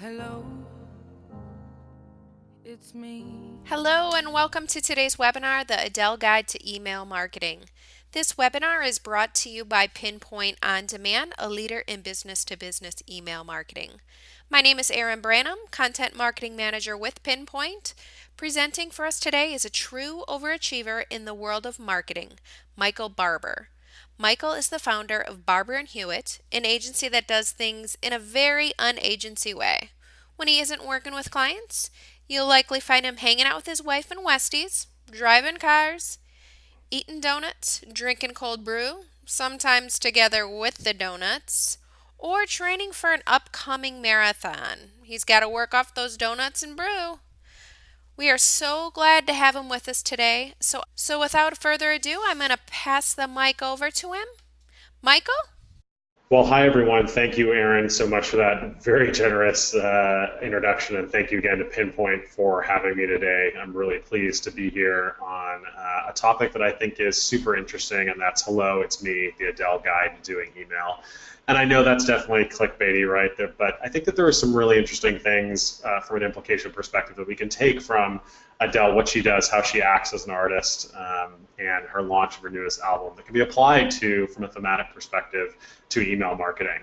Hello, it's me. Hello, and welcome to today's webinar, The Adele Guide to Email Marketing. This webinar is brought to you by Pinpoint On Demand, a leader in business to business email marketing. My name is Erin Branham, Content Marketing Manager with Pinpoint. Presenting for us today is a true overachiever in the world of marketing, Michael Barber. Michael is the founder of Barber and Hewitt, an agency that does things in a very unagency way. When he isn't working with clients, you'll likely find him hanging out with his wife in Westies, driving cars, eating donuts, drinking cold brew, sometimes together with the donuts, or training for an upcoming marathon. He's got to work off those donuts and brew. We are so glad to have him with us today. So without further ado, I'm going to pass the mic over to him. Michael? Well, hi everyone. Thank you, Aaron, so much for that very generous introduction, and thank you again to Pinpoint for having me today. I'm really pleased to be here on a topic that I think is super interesting, and that's hello, it's me, the Adele Guide to Doing Email. And I know that's definitely clickbaity, right? But I think that there are some really interesting things from an implication perspective that we can take from Adele, what she does, how she acts as an artist, and her launch of her newest album that can be applied to, from a thematic perspective, to email marketing.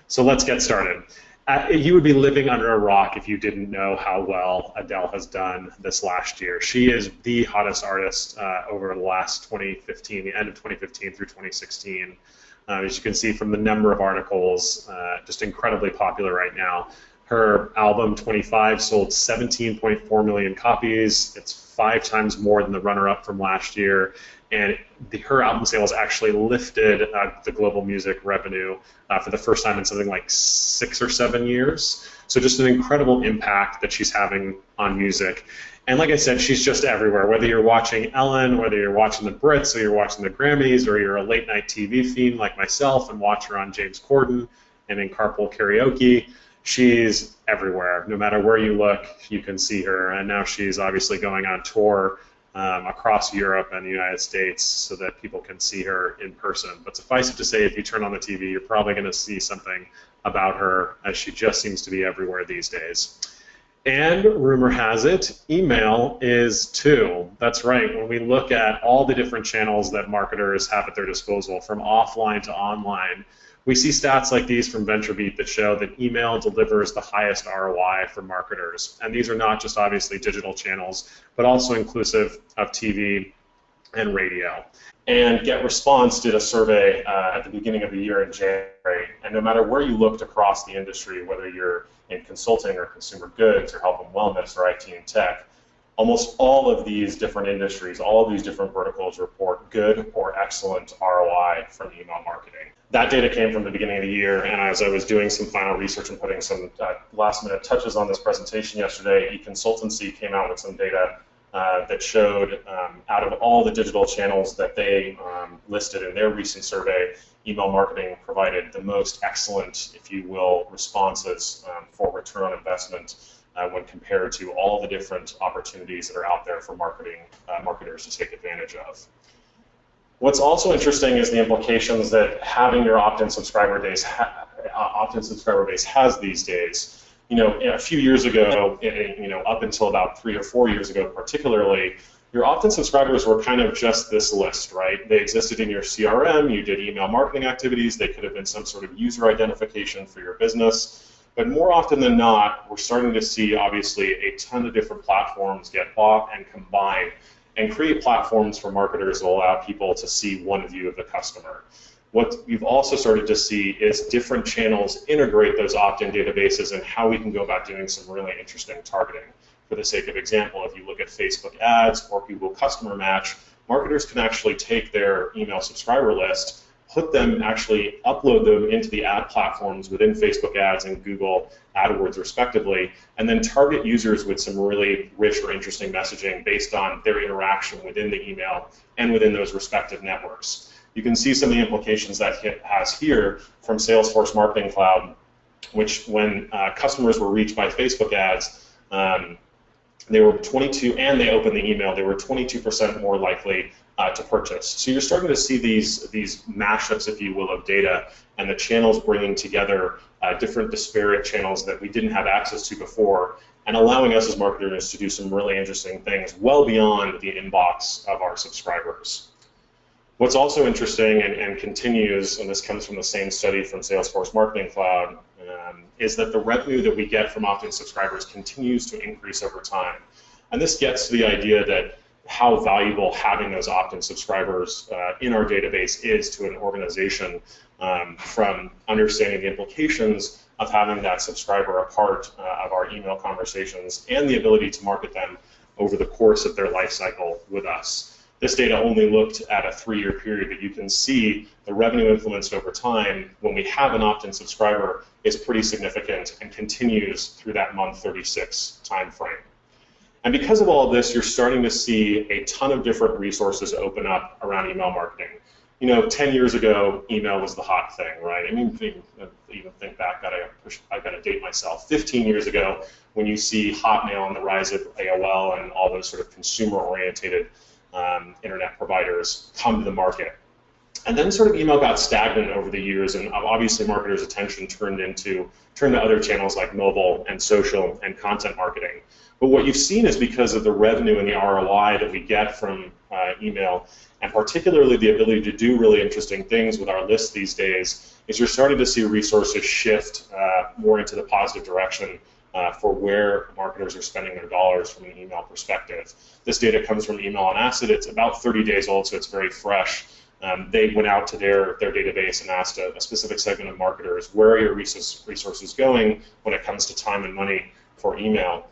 So let's get started. You would be living under a rock if you didn't know how well Adele has done this last year. She is the hottest artist over the last 2015, the end of 2015 through 2016. As you can see from the number of articles, just incredibly popular right now. Her album 25 sold 17.4 million copies. It's 5 times more than the runner-up from last year. And her album sales actually lifted the global music revenue for the first time in something like 6 or 7 years. So just an incredible impact that she's having on music. And like I said, she's just everywhere. Whether you're watching Ellen, whether you're watching the Brits, or you're watching the Grammys, or you're a late night TV fiend like myself and watch her on James Corden and in Carpool Karaoke, she's everywhere. No matter where you look, you can see her. And now she's obviously going on tour across Europe and the United States so that people can see her in person. But suffice it to say, if you turn on the TV, you're probably going to see something about her, as she just seems to be everywhere these days. And rumor has it, email is too. That's right. When we look at all the different channels that marketers have at their disposal, from offline to online, we see stats like these from VentureBeat that show that email delivers the highest ROI for marketers. And these are not just obviously digital channels, but also inclusive of TV and radio. And GetResponse did a survey at the beginning of the year in January, and no matter where you looked across the industry, whether you're in consulting or consumer goods or health and wellness or IT and tech, almost all of these different industries, all of these different verticals report good or excellent ROI from email marketing. That data came from the beginning of the year, and as I was doing some final research and putting some last-minute touches on this presentation yesterday, eConsultancy came out with some data that showed out of all the digital channels that they listed in their recent survey, email marketing provided the most excellent, if you will, responses for return on investment when compared to all the different opportunities that are out there for marketers to take advantage of. What's also interesting is the implications that having your opt-in subscriber base has these days. You know, a few years ago, up until about 3 or 4 years ago particularly, your opt-in subscribers were kind of just this list, right? They existed in your CRM, you did email marketing activities, they could have been some sort of user identification for your business, but more often than not, we're starting to see, obviously, a ton of different platforms get bought and combined and create platforms for marketers that allow people to see one view of the customer. What we've also started to see is different channels integrate those opt-in databases and how we can go about doing some really interesting targeting. For the sake of example, if you look at Facebook ads or Google Customer Match, marketers can actually take their email subscriber list, actually upload them into the ad platforms within Facebook ads and Google AdWords respectively, and then target users with some really rich or interesting messaging based on their interaction within the email and within those respective networks. You can see some of the implications that it has here from Salesforce Marketing Cloud, which when customers were reached by Facebook ads, they were 22, and they opened the email, they were 22% more likely to purchase. So you're starting to see these mashups, if you will, of data and the channels bringing together different disparate channels that we didn't have access to before, and allowing us as marketers to do some really interesting things well beyond the inbox of our subscribers. What's also interesting and continues, and this comes from the same study from Salesforce Marketing Cloud, is that the revenue that we get from opt-in subscribers continues to increase over time. And this gets to the idea that how valuable having those opt-in subscribers in our database is to an organization, from understanding the implications of having that subscriber a part of our email conversations and the ability to market them over the course of their life cycle with us. This data only looked at a 3-year period, but you can see the revenue influenced over time when we have an opt-in subscriber is pretty significant and continues through that month 36 time frame. And because of all of this, you're starting to see a ton of different resources open up around email marketing. 10 years ago, email was the hot thing, right? I mean, even think back, I gotta date myself. 15 years ago, when you see Hotmail and the rise of AOL and all those sort of consumer-oriented internet providers come to the market. And then sort of email got stagnant over the years, and obviously marketers' attention turned to other channels like mobile and social and content marketing. But what you've seen is because of the revenue and the ROI that we get from email, and particularly the ability to do really interesting things with our lists these days, is you're starting to see resources shift more into the positive direction for where marketers are spending their dollars from an email perspective. This data comes from Email on Acid. It's about 30 days old, so it's very fresh. They went out to their database and asked a specific segment of marketers, where are your resources going when it comes to time and money for email?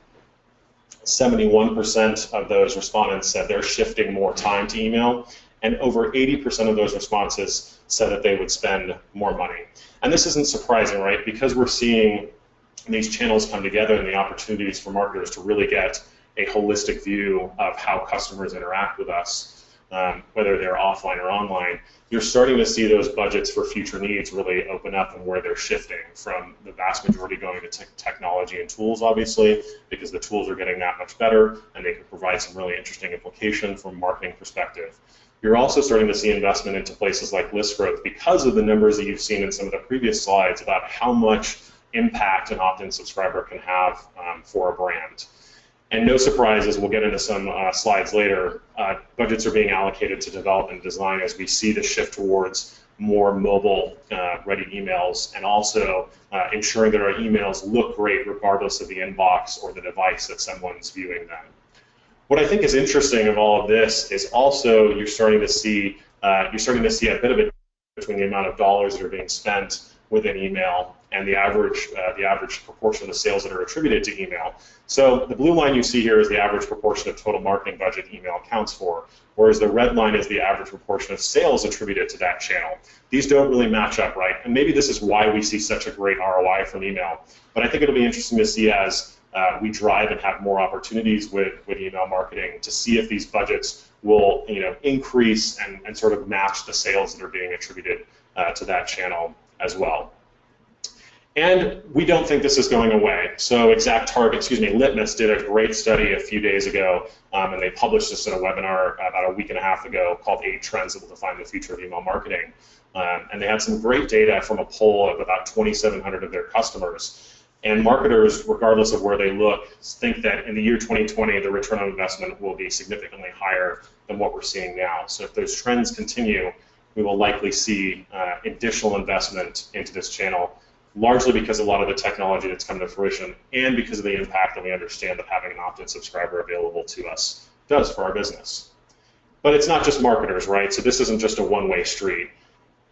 71% of those respondents said they're shifting more time to email, and over 80% of those responses said that they would spend more money. And this isn't surprising, right? Because we're seeing these channels come together and the opportunities for marketers to really get a holistic view of how customers interact with us, whether they're offline or online, you're starting to see those budgets for future needs really open up and where they're shifting from the vast majority going to technology and tools, obviously, because the tools are getting that much better and they can provide some really interesting implication from a marketing perspective. You're also starting to see investment into places like list growth because of the numbers that you've seen in some of the previous slides about how much impact an opt-in subscriber can have for a brand. And no surprises, we'll get into some slides later, budgets are being allocated to develop and design as we see the shift towards more mobile-ready emails, and also ensuring that our emails look great regardless of the inbox or the device that someone's viewing them. What I think is interesting of all of this is also you're starting to see a bit of a between the amount of dollars that are being spent within email and the average proportion of the sales that are attributed to email. So the blue line you see here is the average proportion of total marketing budget email accounts for, whereas the red line is the average proportion of sales attributed to that channel. These don't really match up, right? And maybe this is why we see such a great ROI from email. But I think it'll be interesting to see as we drive and have more opportunities with email marketing to see if these budgets will increase and sort of match the sales that are being attributed to that channel as well. And we don't think this is going away. So Litmus did a great study a few days ago, and they published this in a webinar about a week and a half ago called 8 Trends That Will Define the Future of Email Marketing. And they had some great data from a poll of about 2,700 of their customers. And marketers, regardless of where they look, think that in the year 2020, the return on investment will be significantly higher than what we're seeing now. So if those trends continue, we will likely see additional investment into this channel, largely because a lot of the technology that's come to fruition and because of the impact that we understand that having an opt-in subscriber available to us does for our business. But it's not just marketers, right? So this isn't just a one-way street.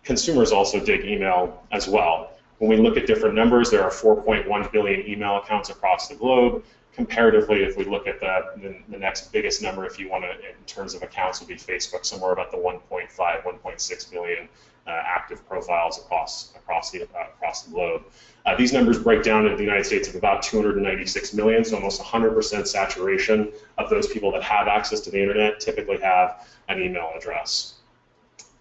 Consumers also dig email as well. When we look at different numbers, there are 4.1 billion email accounts across the globe. Comparatively, if we look at the next biggest number, if you want to, in terms of accounts, would be Facebook, somewhere about the 1.5, 1.6 billion active profiles across the globe. These numbers break down into the United States of about 296 million, so almost 100% saturation of those people that have access to the internet typically have an email address.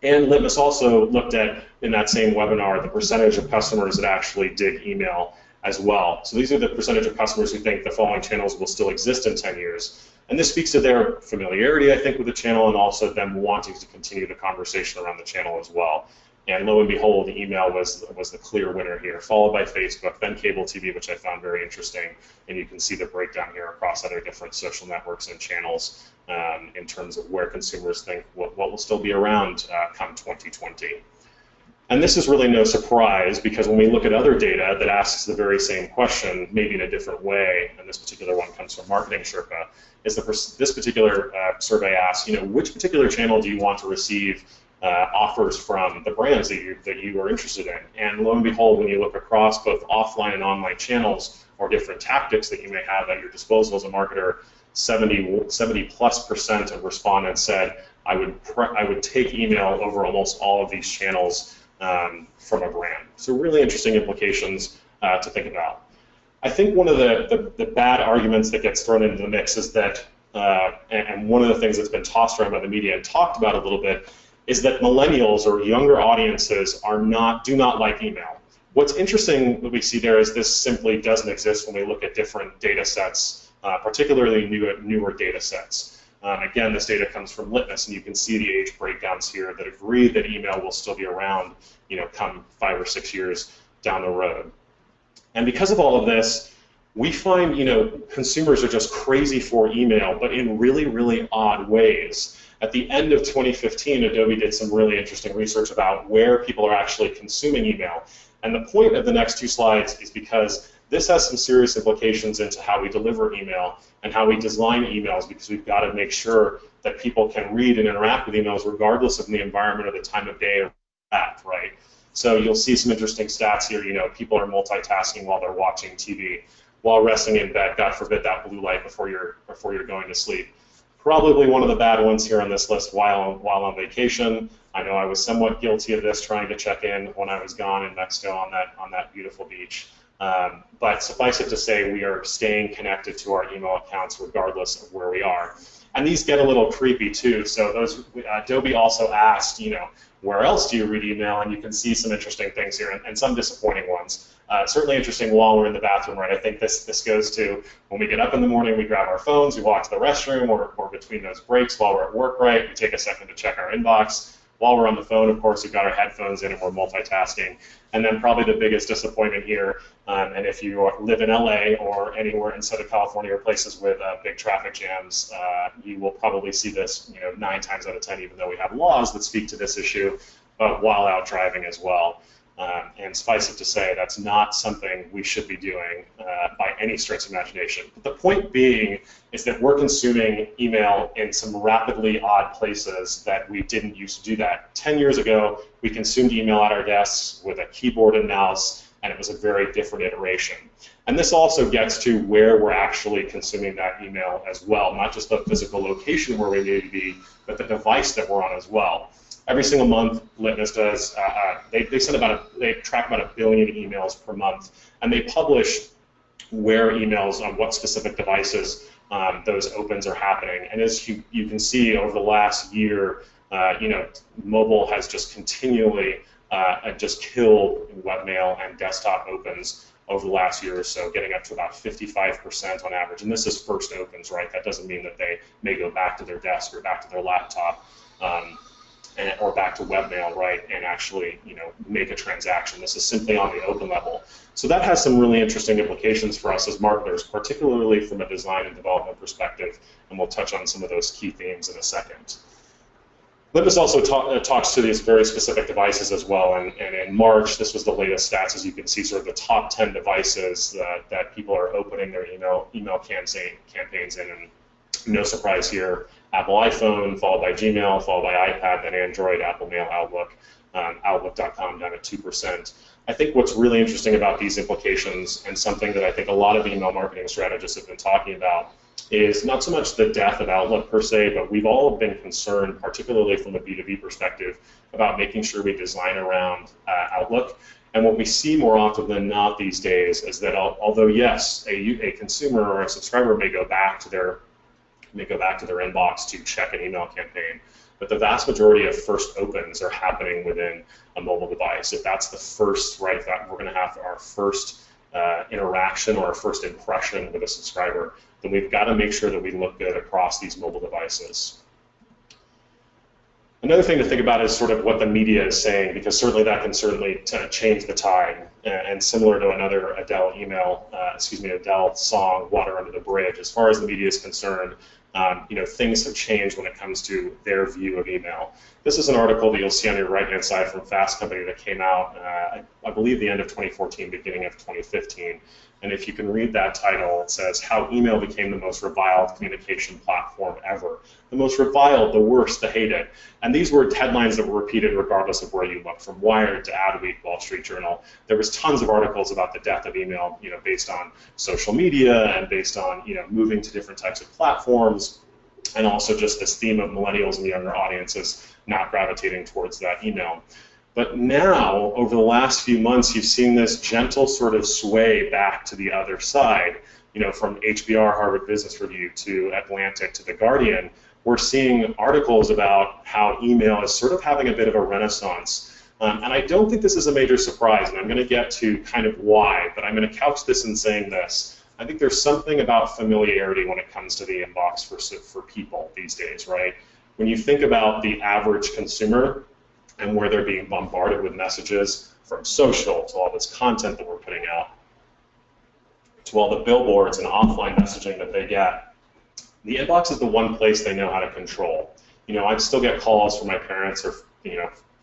And Litmus also looked at, in that same webinar, the percentage of customers that actually dig email as well. So these are the percentage of customers who think the following channels will still exist in 10 years. And this speaks to their familiarity, I think, with the channel, and also them wanting to continue the conversation around the channel as well. And lo and behold, email was the clear winner here, followed by Facebook, then cable TV, which I found very interesting. And you can see the breakdown here across other different social networks and channels in terms of where consumers think what will still be around come 2020. And this is really no surprise, because when we look at other data that asks the very same question, maybe in a different way, and this particular one comes from Marketing Sherpa, is this particular survey asks, which particular channel do you want to receive offers from the brands that you are interested in? And lo and behold, when you look across both offline and online channels, or different tactics that you may have at your disposal as a marketer, 70+% of respondents said, I would take email over almost all of these channels from a brand. So really interesting implications to think about. I think one of the bad arguments that gets thrown into the mix is that, and one of the things that's been tossed around by the media and talked about a little bit, is that millennials or younger audiences do not like email. What's interesting that we see there is this simply doesn't exist when we look at different data sets, particularly newer data sets. Again, this data comes from Litmus, and you can see the age breakdowns here that agree that email will still be around, come 5 or 6 years down the road. And because of all of this, we find, consumers are just crazy for email, but in really, really odd ways. At the end of 2015, Adobe did some really interesting research about where people are actually consuming email. And the point of the next 2 slides is because this has some serious implications into how we deliver email and how we design emails, because we've got to make sure that people can read and interact with emails regardless of the environment or the time of day or at, right? So you'll see some interesting stats here. People are multitasking while they're watching TV, while resting in bed. God forbid that blue light before you're going to sleep. Probably one of the bad ones here on this list while on vacation. I know I was somewhat guilty of this, trying to check in when I was gone in Mexico on that beautiful beach. But suffice it to say, we are staying connected to our email accounts regardless of where we are. And these get a little creepy too. So Adobe also asked, where else do you read email? And you can see some interesting things here and some disappointing ones. Certainly interesting while we're in the bathroom, right? I think this goes to when we get up in the morning, we grab our phones, we walk to the restroom, or between those breaks while we're at work, right? We take a second to check our inbox. While we're on the phone, of course, we've got our headphones in and we're multitasking. And then probably the biggest disappointment here, and if you live in LA or anywhere in Southern California or places with big traffic jams, you will probably see this 9 times out of 10, even though we have laws that speak to this issue, but while out driving as well. And suffice it to say, that's not something we should be doing by any stretch of imagination. But the point being is that we're consuming email in some rapidly odd places that we didn't used to do that. 10 years ago, we consumed email at our desks with a keyboard and mouse, and it was a very different iteration. And this also gets to where we're actually consuming that email as well, not just the physical location where we need to be, but the device that we're on as well. Every single month, Litmus does, they track about 1 billion emails per month, and they publish where emails on what specific devices those opens are happening. And as you can see over the last year, mobile has just continually just killed webmail and desktop opens over the last year or so, getting up to about 55% on average. And this is first opens, right? That doesn't mean that they may go back to their desk or back to their laptop. Or back to webmail, right, and actually, make a transaction. This is simply on the open level. So that has some really interesting implications for us as marketers, particularly from a design and development perspective, and we'll touch on some of those key themes in a second. Litmus also talks to these very specific devices as well, and in March, this was the latest stats, as you can see, sort of the top 10 devices that people are opening their email campaigns in, and no surprise here, Apple iPhone, followed by Gmail, followed by iPad, then Android, Apple Mail, Outlook, Outlook.com down at 2%. I think what's really interesting about these implications, and something that I think a lot of email marketing strategists have been talking about, is not so much the death of Outlook per se, but we've all been concerned, particularly from a B2B perspective, about making sure we design around Outlook. And what we see more often than not these days is that although yes, a consumer or a subscriber may go back to their inbox to check an email campaign, but the vast majority of first opens are happening within a mobile device. If that's the first, right, that we're going to have our first interaction or a first impression with a subscriber, then we've got to make sure that we look good across these mobile devices. Another thing to think about is sort of what the media is saying, because certainly that can certainly change the tide. And similar to another Adele song, "Water Under the Bridge," as far as the media is concerned, things have changed when it comes to their view of email. This is an article that you'll see on your right-hand side from Fast Company that came out, I believe, the end of 2014, beginning of 2015. And if you can read that title, it says, "How Email Became the Most Reviled Communication Platform Ever." The most reviled, the worst, the hated. And these were headlines that were repeated regardless of where you look, from Wired to Adweek, Wall Street Journal. There was tons of articles about the death of email, based on social media and based on, moving to different types of platforms, and also just this theme of millennials and younger audiences not gravitating towards that email. But now, over the last few months, you've seen this gentle sort of sway back to the other side. From HBR, Harvard Business Review, to Atlantic, to The Guardian, we're seeing articles about how email is sort of having a bit of a renaissance. And I don't think this is a major surprise, and I'm going to get to kind of why, but I'm going to couch this in saying this. I think there's something about familiarity when it comes to the inbox for people these days, right? When you think about the average consumer, and where they're being bombarded with messages from social to all this content that we're putting out, to all the billboards and offline messaging that they get, the inbox is the one place they know how to control. I still get calls from my parents or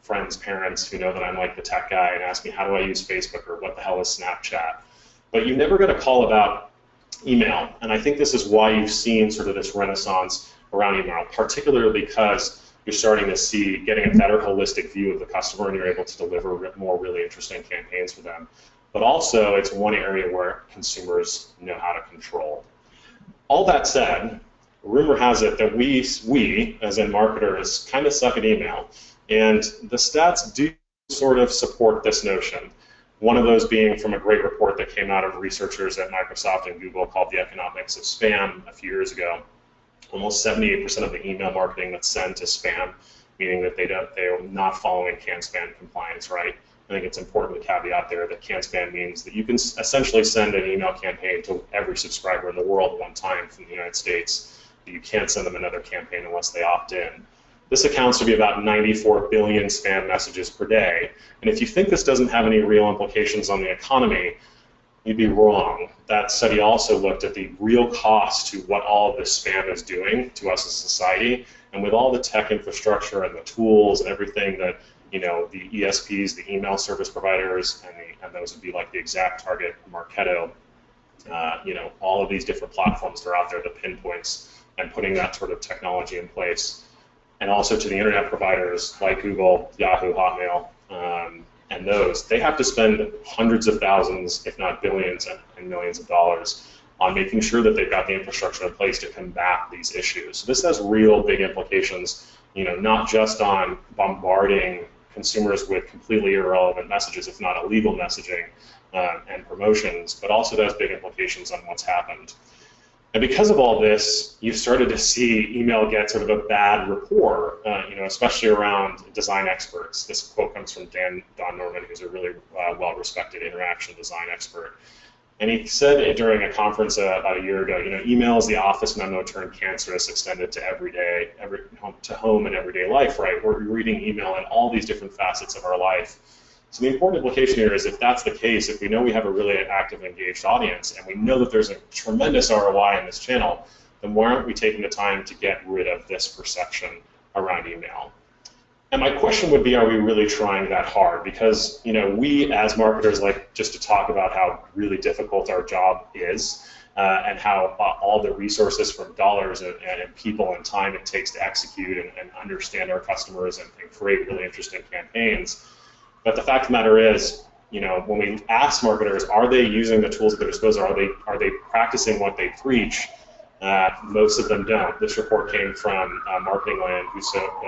friends' parents who know that I'm like the tech guy and ask me, how do I use Facebook, or what the hell is Snapchat? But you never get a call about email, and I think this is why you've seen sort of this renaissance around email, particularly because you're starting to see getting a better holistic view of the customer, and you're able to deliver more really interesting campaigns for them. But also, it's one area where consumers know how to control. All that said, rumor has it that we as in marketers, kind of suck at email, and the stats do sort of support this notion. One of those being from a great report that came out of researchers at Microsoft and Google called The Economics of Spam a few years ago. Almost 78% of the email marketing that's sent is spam, meaning that they're not following CAN-SPAM compliance, right? I think it's important to caveat there that CAN-SPAM means that you can essentially send an email campaign to every subscriber in the world one time from the United States. But you can't send them another campaign unless they opt in. This accounts to be about 94 billion spam messages per day. And if you think this doesn't have any real implications on the economy, you'd be wrong. That study also looked at the real cost to what all of this spam is doing to us as a society. And with all the tech infrastructure and the tools and everything that the ESPs, the email service providers, and those would be like the Exact, Target, Marketo, all of these different platforms that are out there, the pinpoints, and putting that sort of technology in place. And also to the internet providers like Google, Yahoo, Hotmail, and those, they have to spend hundreds of thousands, if not billions and millions of dollars on making sure that they've got the infrastructure in place to combat these issues. So this has real big implications, not just on bombarding consumers with completely irrelevant messages, if not illegal messaging and promotions, but also has big implications on what's happened. And because of all this, you've started to see email get sort of a bad rapport, especially around design experts. This quote comes from Don Norman, who's a really well-respected interaction design expert. And he said during a conference about a year ago, email is the office memo turned cancerous, extended to home and everyday life, right? We're reading email in all these different facets of our life. So the important implication here is if that's the case, if we know we have a really active and engaged audience, and we know that there's a tremendous ROI in this channel, then why aren't we taking the time to get rid of this perception around email? And my question would be, are we really trying that hard? Because we as marketers like just to talk about how really difficult our job is, and how all the resources from dollars and people and time it takes to execute and understand our customers and create really interesting campaigns. But the fact of the matter is, when we ask marketers, are they using the tools at their disposal? Are they practicing what they preach? Most of them don't. This report came from Marketing Land, who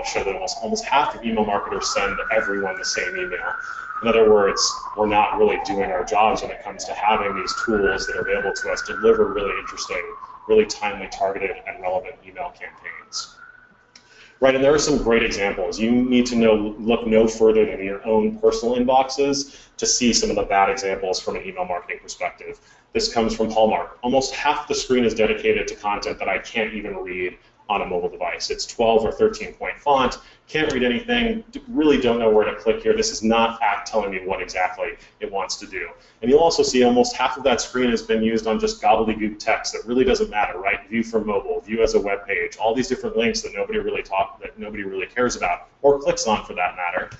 showed that almost half of email marketers send everyone the same email. In other words, we're not really doing our jobs when it comes to having these tools that are available to us to deliver really interesting, really timely, targeted, and relevant email campaigns. Right, and there are some great examples. You need to look no further than your own personal inboxes to see some of the bad examples from an email marketing perspective. This comes from Hallmark. Almost half the screen is dedicated to content that I can't even read on a mobile device. It's 12 or 13 point font, can't read anything, really don't know where to click here. This is not telling me what exactly it wants to do. And you'll also see almost half of that screen has been used on just gobbledygook text that really doesn't matter, right? View from mobile, view as a web page, all these different links that nobody really cares about or clicks on for that matter.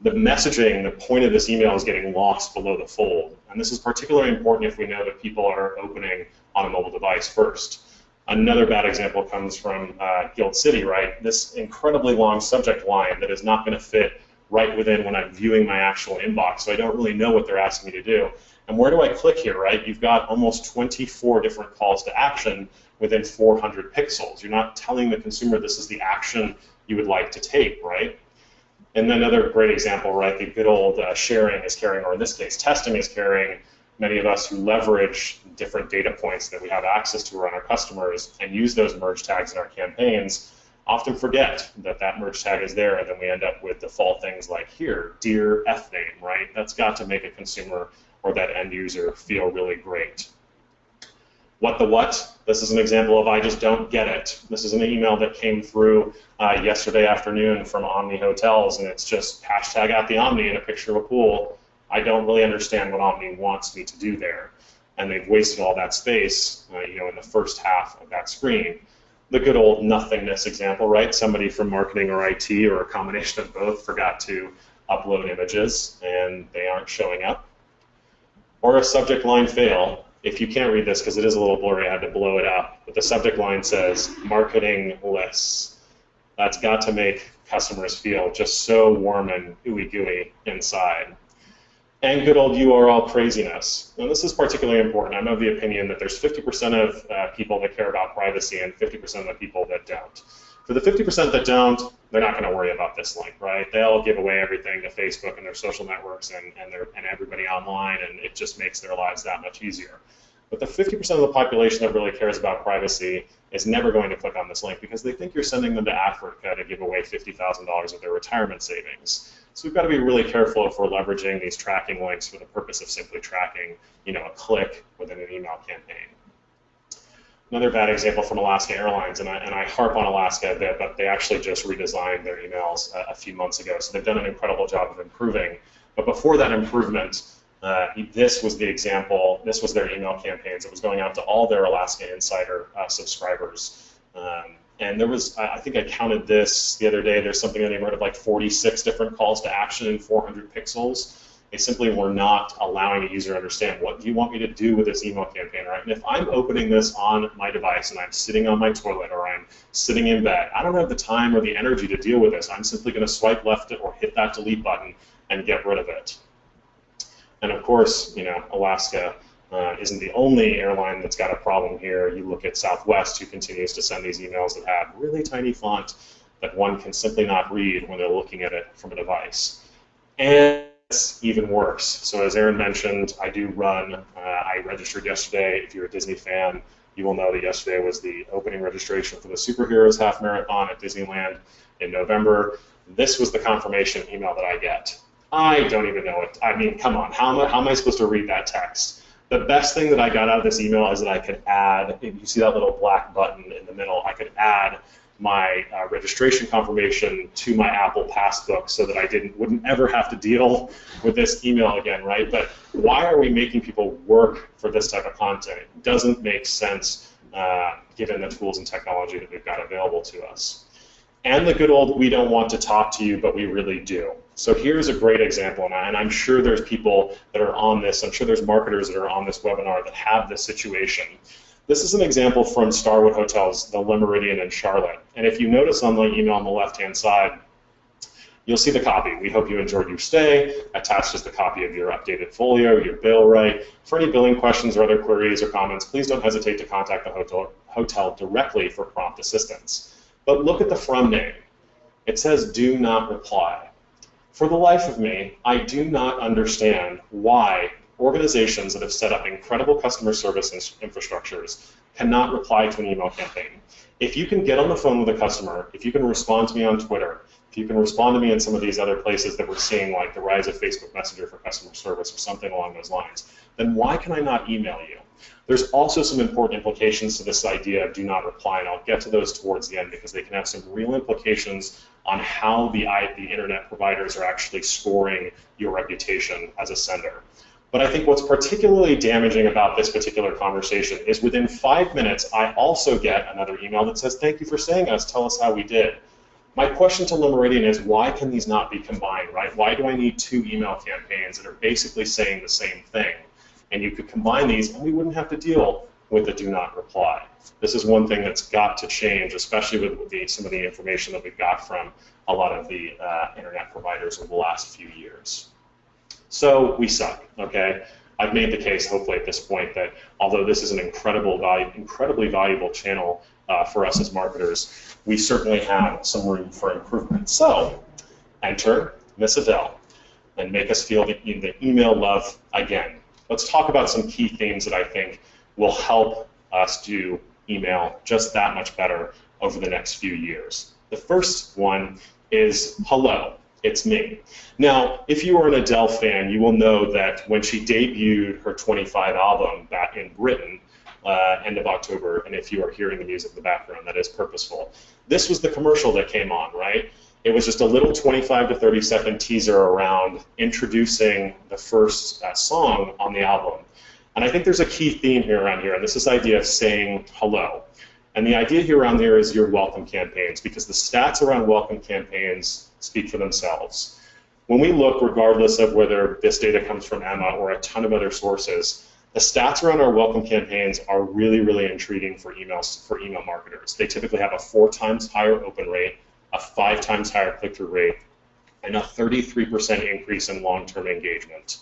The messaging, the point of this email is getting lost below the fold. And this is particularly important if we know that people are opening on a mobile device first. Another bad example comes from Guild City, right? This incredibly long subject line that is not going to fit right within when I'm viewing my actual inbox, so I don't really know what they're asking me to do. And where do I click here, right? You've got almost 24 different calls to action within 400 pixels. You're not telling the consumer this is the action you would like to take, right? And then another great example, right? The good old sharing is caring, or in this case, testing is caring. Many of us who leverage different data points that we have access to around our customers and use those merge tags in our campaigns often forget that that merge tag is there, and then we end up with default things like here, dear F name, right? That's got to make a consumer or that end user feel really great. What the what? This is an example of I just don't get it. This is an email that came through yesterday afternoon from Omni Hotels, and it's just hashtag at the Omni and a picture of a pool. I don't really understand what Omni wants me to do there. And they've wasted all that space in the first half of that screen. The good old nothingness example, right? Somebody from marketing or IT or a combination of both forgot to upload images and they aren't showing up. Or a subject line fail. If you can't read this because it is a little blurry, I had to blow it up. But the subject line says marketing lists. That's got to make customers feel just so warm and ooey gooey inside. And good old URL craziness. And this is particularly important. I'm of the opinion that there's 50% of people that care about privacy and 50% of the people that don't. For the 50% that don't, they're not going to worry about this link, right? They'll give away everything to Facebook and their social networks and everybody online, and it just makes their lives that much easier. But the 50% of the population that really cares about privacy is never going to click on this link because they think you're sending them to Africa to give away $50,000 of their retirement savings. So we've got to be really careful if we're leveraging these tracking links for the purpose of simply tracking, a click within an email campaign. Another bad example from Alaska Airlines, and I harp on Alaska a bit, but they actually just redesigned their emails a few months ago, so they've done an incredible job of improving. But before that improvement, this was the example. This was their email campaigns. It was going out to all their Alaska Insider subscribers. And there was, I think I counted this the other day, there's something in the neighborhood of like 46 different calls to action in 400 pixels. They simply were not allowing a user to understand, what do you want me to do with this email campaign, right? And if I'm opening this on my device and I'm sitting on my toilet or I'm sitting in bed, I don't have the time or the energy to deal with this. I'm simply going to swipe left or hit that delete button and get rid of it. And of course, Alaska isn't the only airline that's got a problem here. You look at Southwest, who continues to send these emails that have really tiny font that one can simply not read when they're looking at it from a device. And it's even worse. So as Aaron mentioned, I do run, I registered yesterday. If you're a Disney fan, you will know that yesterday was the opening registration for the Superheroes Half Marathon at Disneyland in November. This was the confirmation email that I get. I don't even know it. I mean, come on, how am I supposed to read that text? The best thing that I got out of this email is that I could add, if you see that little black button in the middle, I could add my registration confirmation to my Apple Passbook so that I wouldn't ever have to deal with this email again, right? But why are we making people work for this type of content? It doesn't make sense given the tools and technology that we've got available to us. And the good old, we don't want to talk to you, but we really do. So here's a great example, and I'm sure there's people that are on this, I'm sure there's marketers that are on this webinar that have this situation. This is an example from Starwood Hotels, the Le Méridien in Charlotte. And if you notice on the email on the left-hand side, you'll see the copy. We hope you enjoyed your stay. Attached is the copy of your updated folio, your bill rate. For any billing questions or other queries or comments, please don't hesitate to contact the hotel directly for prompt assistance. But look at the from name. It says do not reply. For the life of me, I do not understand why organizations that have set up incredible customer service infrastructures cannot reply to an email campaign. If you can get on the phone with a customer, if you can respond to me on Twitter, if you can respond to me in some of these other places that we're seeing, like the rise of Facebook Messenger for customer service or something along those lines, then why can I not email you? There's also some important implications to this idea of do not reply, and I'll get to those towards the end because they can have some real implications on how the internet providers are actually scoring your reputation as a sender. But I think what's particularly damaging about this particular conversation is within 5 minutes, I also get another email that says, thank you for saying us, tell us how we did. My question to Meridian is, why can these not be combined, right? Why do I need 2 email campaigns that are basically saying the same thing? And you could combine these and we wouldn't have to deal with the do not reply. This is one thing that's got to change, especially with some of the information that we've got from a lot of the internet providers over the last few years. So we suck, okay? I've made the case, hopefully at this point, that although this is an incredibly valuable channel for us as marketers, we certainly have some room for improvement. So enter Miss Adele and make us feel the email love again. Let's talk about some key themes that I think will help us do email just that much better over the next few years. The first one is hello. It's me. Now, if you are an Adele fan, you will know that when she debuted her 25 album back in Britain, end of October, and if you are hearing the music in the background, that is purposeful. This was the commercial that came on, right? It was just a little 25 to 30 second teaser around introducing the first song on the album. And I think there's a key theme here around here, and this is the idea of saying hello. And the idea here around there is your welcome campaigns, because the stats around welcome campaigns speak for themselves. When we look, regardless of whether this data comes from Emma or a ton of other sources, the stats around our welcome campaigns are really, really intriguing for email marketers. They typically have a 4 times higher open rate, a 5 times higher click-through rate, and a 33% increase in long-term engagement.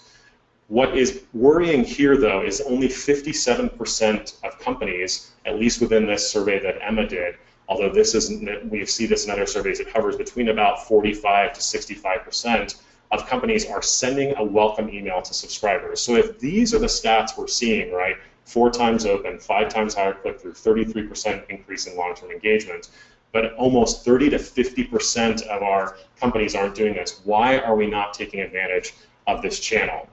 What is worrying here, though, is only 57% of companies, at least within this survey that Emma did, although we see this in other surveys, it hovers between about 45 to 65% of companies are sending a welcome email to subscribers. So if these are the stats we're seeing, right, 4 times open, 5 times higher click-through, 33% increase in long-term engagement, but almost 30 to 50% of our companies aren't doing this, why are we not taking advantage of this channel?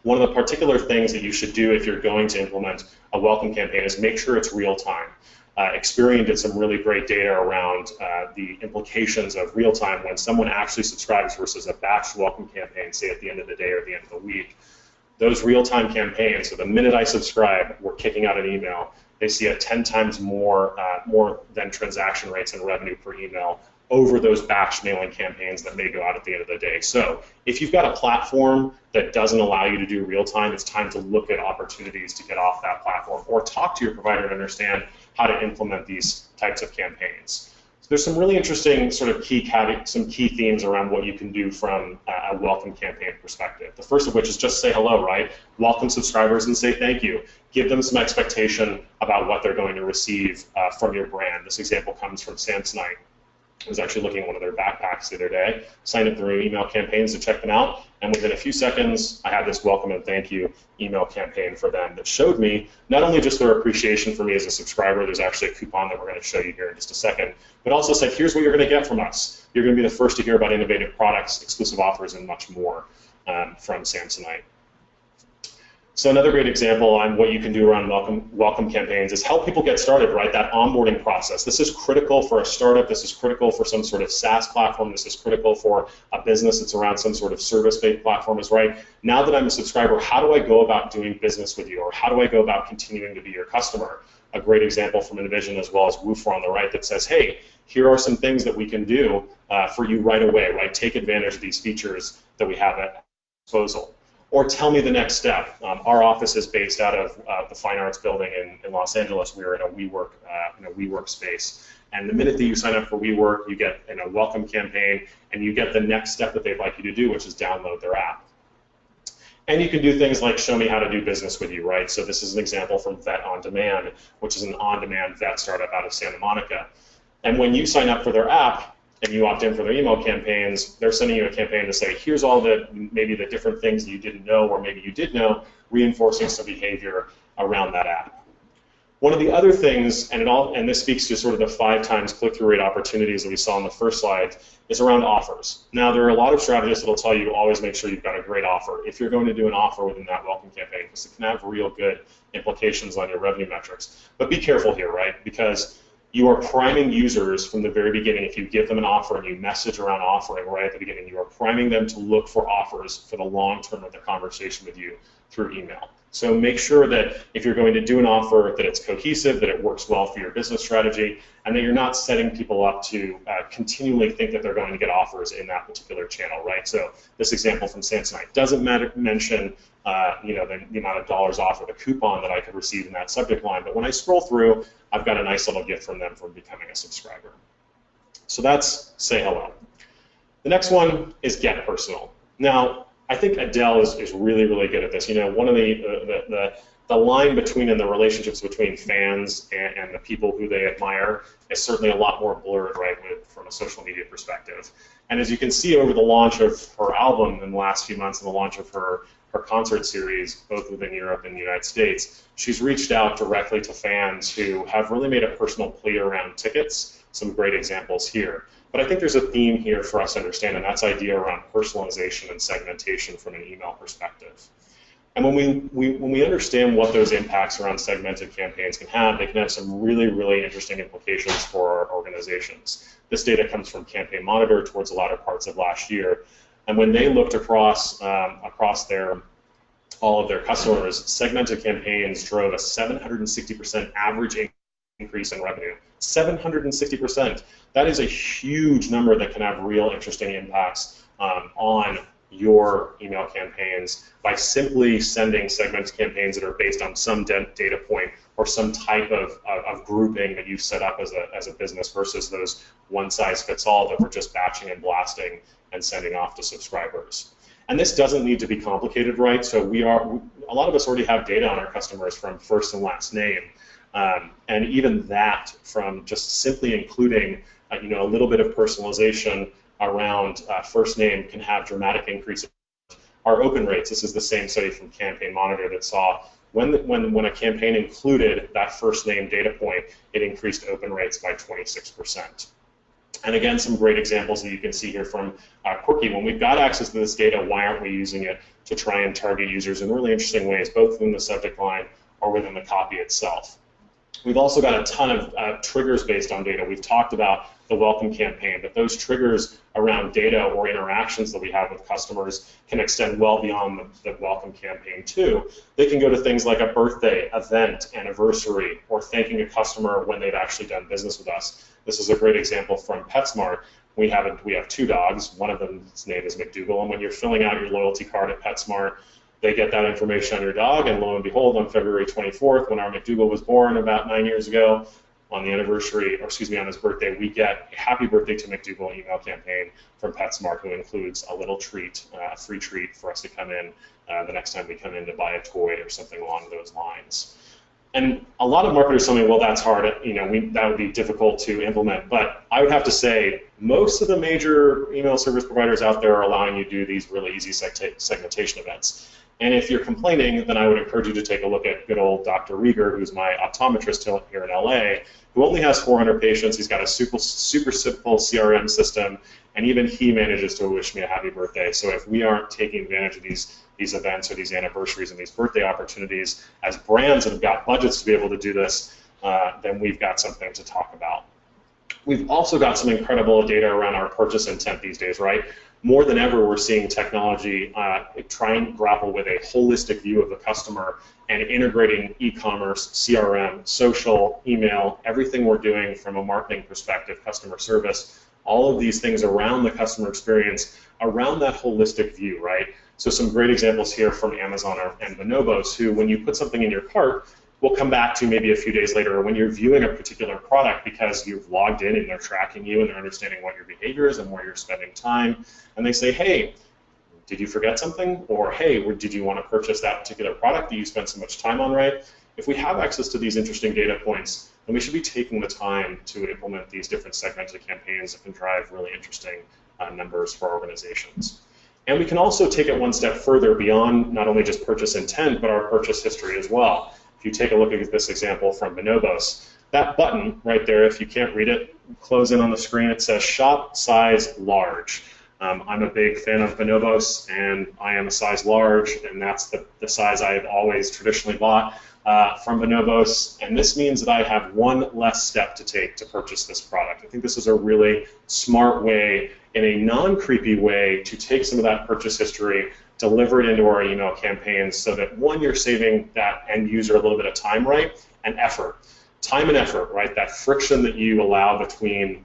One of the particular things that you should do if you're going to implement a welcome campaign is make sure it's real time. Experian did some really great data around the implications of real time when someone actually subscribes versus a batch welcome campaign, say at the end of the day or the end of the week. Those real-time campaigns, so the minute I subscribe, we're kicking out an email. They see a 10 times more than transaction rates and revenue per email over those batch mailing campaigns that may go out at the end of the day. So if you've got a platform that doesn't allow you to do real time, it's time to look at opportunities to get off that platform or talk to your provider to understand how to implement these types of campaigns. So there's some really interesting sort of key themes around what you can do from a welcome campaign perspective. The first of which is just say hello, right? Welcome subscribers and say thank you. Give them some expectation about what they're going to receive from your brand. This example comes from Samsonite. I was actually looking at one of their backpacks the other day, signed up through email campaigns to check them out, and within a few seconds, I had this welcome and thank you email campaign for them that showed me not only just their appreciation for me as a subscriber, there's actually a coupon that we're going to show you here in just a second, but also said, here's what you're going to get from us. You're going to be the first to hear about innovative products, exclusive offers, and much more from Samsonite. So another great example on what you can do around welcome campaigns is help people get started, right? That onboarding process. This is critical for a startup. This is critical for some sort of SaaS platform. This is critical for a business that's around some sort of service-based platform is right. Now that I'm a subscriber, how do I go about doing business with you? Or how do I go about continuing to be your customer? A great example from Envision as well as Woofer on the right that says, hey, here are some things that we can do for you right away, right? Take advantage of these features that we have at disposal. Or tell me the next step. Our office is based out of the Fine Arts Building in Los Angeles. We're in a WeWork space. And the minute that you sign up for WeWork, you get a welcome campaign, and you get the next step that they'd like you to do, which is download their app. And you can do things like show me how to do business with you, right? So this is an example from Vet On Demand, which is an on-demand vet startup out of Santa Monica. And when you sign up for their app, and you opt in for their email campaigns, they're sending you a campaign to say, here's all maybe the different things that you didn't know or maybe you did know, reinforcing some behavior around that app. One of the other things, and this speaks to sort of the 5 times click-through rate opportunities that we saw on the first slide, is around offers. Now, there are a lot of strategists that will tell you always make sure you've got a great offer if you're going to do an offer within that welcome campaign, because it can have real good implications on your revenue metrics. But be careful here, right? Because you are priming users from the very beginning. If you give them an offer and you message around offering right at the beginning, you are priming them to look for offers for the long term of the conversation with you through email. So make sure that if you're going to do an offer, that it's cohesive, that it works well for your business strategy, and that you're not setting people up to continually think that they're going to get offers in that particular channel, right? So this example from Samsonite doesn't mention the amount of dollars off or the coupon that I could receive in that subject line, but when I scroll through, I've got a nice little gift from them for becoming a subscriber. So that's say hello. The next one is get personal. Now, I think Adele is really, really good at this. You know, one of the line between and the relationships between fans and the people who they admire is certainly a lot more blurred, right, from a social media perspective. And as you can see over the launch of her album in the last few months and the launch of her concert series, both within Europe and the United States, she's reached out directly to fans who have really made a personal plea around tickets. Some great examples here. But I think there's a theme here for us to understand, and that's idea around personalization and segmentation from an email perspective. And when we understand what those impacts around segmented campaigns can have, they can have some really, really interesting implications for our organizations. This data comes from Campaign Monitor towards the latter parts of last year. And when they looked across all of their customers, segmented campaigns drove a 760% average increase in revenue. 760%. That is a huge number that can have real interesting impacts on your email campaigns by simply sending segmented campaigns that are based on some data point or some type of grouping that you've set up as a business versus those one-size-fits-all that we're just batching and blasting and sending off to subscribers. And this doesn't need to be complicated, right? So a lot of us already have data on our customers from first and last name. And even that, from just simply including a little bit of personalization around first name, can have dramatic increases. Our open rates, this is the same study from Campaign Monitor that saw when a campaign included that first name data point, it increased open rates by 26%. And again, some great examples that you can see here from Quirky. When we've got access to this data, why aren't we using it to try and target users in really interesting ways, both within the subject line or within the copy itself? We've also got a ton of triggers based on data. We've talked about the welcome campaign, but those triggers around data or interactions that we have with customers can extend well beyond the welcome campaign too. They can go to things like a birthday, event, anniversary, or thanking a customer when they've actually done business with us. This is a great example from PetSmart. We have 2 dogs. One of them's name is McDougal, and when you're filling out your loyalty card at PetSmart, they get that information on your dog, and lo and behold, on February 24th, when our McDougal was born about 9 years ago, on the anniversary, or excuse me, on his birthday, we get a happy birthday to McDougal email campaign from PetSmart, who includes a little treat, a free treat for us to come in the next time we come in to buy a toy or something along those lines. And a lot of marketers tell me, well, that's hard, that would be difficult to implement. But I would have to say, most of the major email service providers out there are allowing you to do these really easy segmentation events. And if you're complaining, then I would encourage you to take a look at good old Dr. Rieger, who's my optometrist here in LA, who only has 400 patients. He's got a super simple CRM system, and even he manages to wish me a happy birthday. So if we aren't taking advantage of these events or these anniversaries and these birthday opportunities as brands that have got budgets to be able to do this, then we've got something to talk about. We've also got some incredible data around our purchase intent these days, right? More than ever, we're seeing technology try and grapple with a holistic view of the customer and integrating e-commerce, CRM, social, email, everything we're doing from a marketing perspective, customer service, all of these things around the customer experience, around that holistic view, right? So some great examples here from Amazon and Bonobos, who, when you put something in your cart, will come back to maybe a few days later, or when you're viewing a particular product because you've logged in and they're tracking you and they're understanding what your behavior is and where you're spending time, and they say, hey, did you forget something? Or hey, did you want to purchase that particular product that you spent so much time on, right? If we have access to these interesting data points, then we should be taking the time to implement these different segmented campaigns that can drive really interesting numbers for organizations. And we can also take it one step further beyond not only just purchase intent, but our purchase history as well. If if you take a look at this example from Bonobos, that button right there, if you can't read it, close in on the screen, it says shop size large. I'm a big fan of Bonobos, and I am a size large, and that's the size I've always traditionally bought from Bonobos, and this means that I have one less step to take to purchase this product. I think this is a really smart way, in a non-creepy way, to take some of that purchase history, deliver it into our email campaigns so that, one, you're saving that end user a little bit of time, right, and effort. Time and effort, right, that friction that you allow between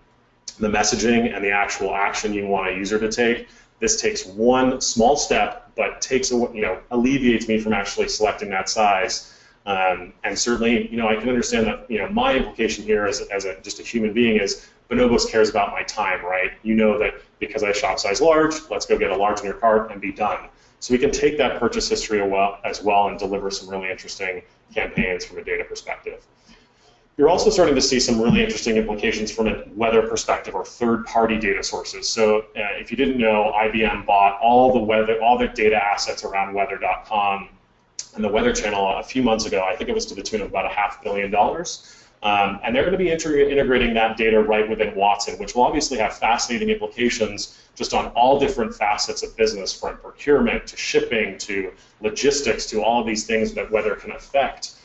the messaging and the actual action you want a user to take. This takes one small step, but takes alleviates me from actually selecting that size. And certainly, I can understand that. My implication here as just a human being is Bonobos cares about my time, right? You know that because I shop size large, let's go get a large in your cart and be done. So we can take that purchase history as well and deliver some really interesting campaigns from a data perspective. You're also starting to see some really interesting implications from a weather perspective or third-party data sources. So if you didn't know, IBM bought all the data assets around weather.com and the Weather Channel a few months ago. I think it was to the tune of about $500 million. And they're going to be integrating that data right within Watson, which will obviously have fascinating implications just on all different facets of business, from procurement to shipping to logistics to all of these things that weather can affect.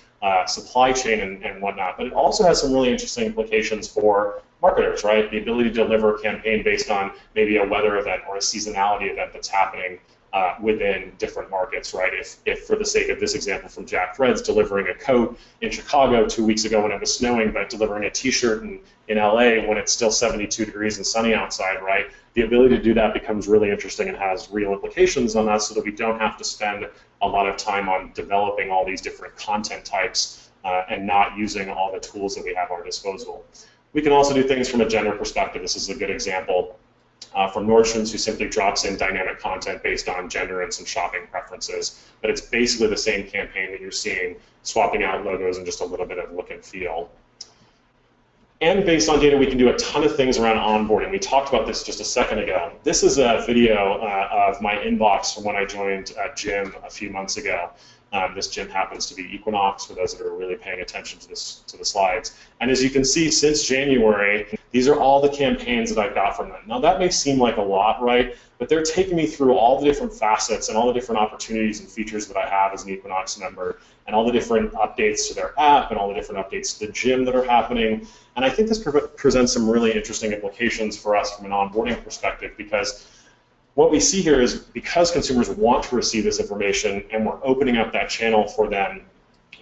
Supply chain and whatnot, but it also has some really interesting implications for marketers, right? The ability to deliver a campaign based on maybe a weather event or a seasonality event that's happening within different markets, right? If for the sake of this example from Jack Threads, delivering a coat in Chicago 2 weeks ago when it was snowing, but delivering a t-shirt in LA when it's still 72 degrees and sunny outside, right? The ability to do that becomes really interesting and has real implications on us so that we don't have to spend a lot of time on developing all these different content types and not using all the tools that we have at our disposal. We can also do things from a gender perspective. This is a good example from Nordstrom's, who simply drops in dynamic content based on gender and some shopping preferences. But it's basically the same campaign that you're seeing, swapping out logos and just a little bit of look and feel. And based on data, we can do a ton of things around onboarding. We talked about this just a second ago. This is a video of my inbox from when I joined a gym a few months ago. This gym happens to be Equinox, for those that are really paying attention to the slides. And as you can see, since January, these are all the campaigns that I've got from them. Now that may seem like a lot, right? But they're taking me through all the different facets and all the different opportunities and features that I have as an Equinox member, and all the different updates to their app and all the different updates to the gym that are happening. And I think this presents some really interesting implications for us from an onboarding perspective, because what we see here is, because consumers want to receive this information and we're opening up that channel for them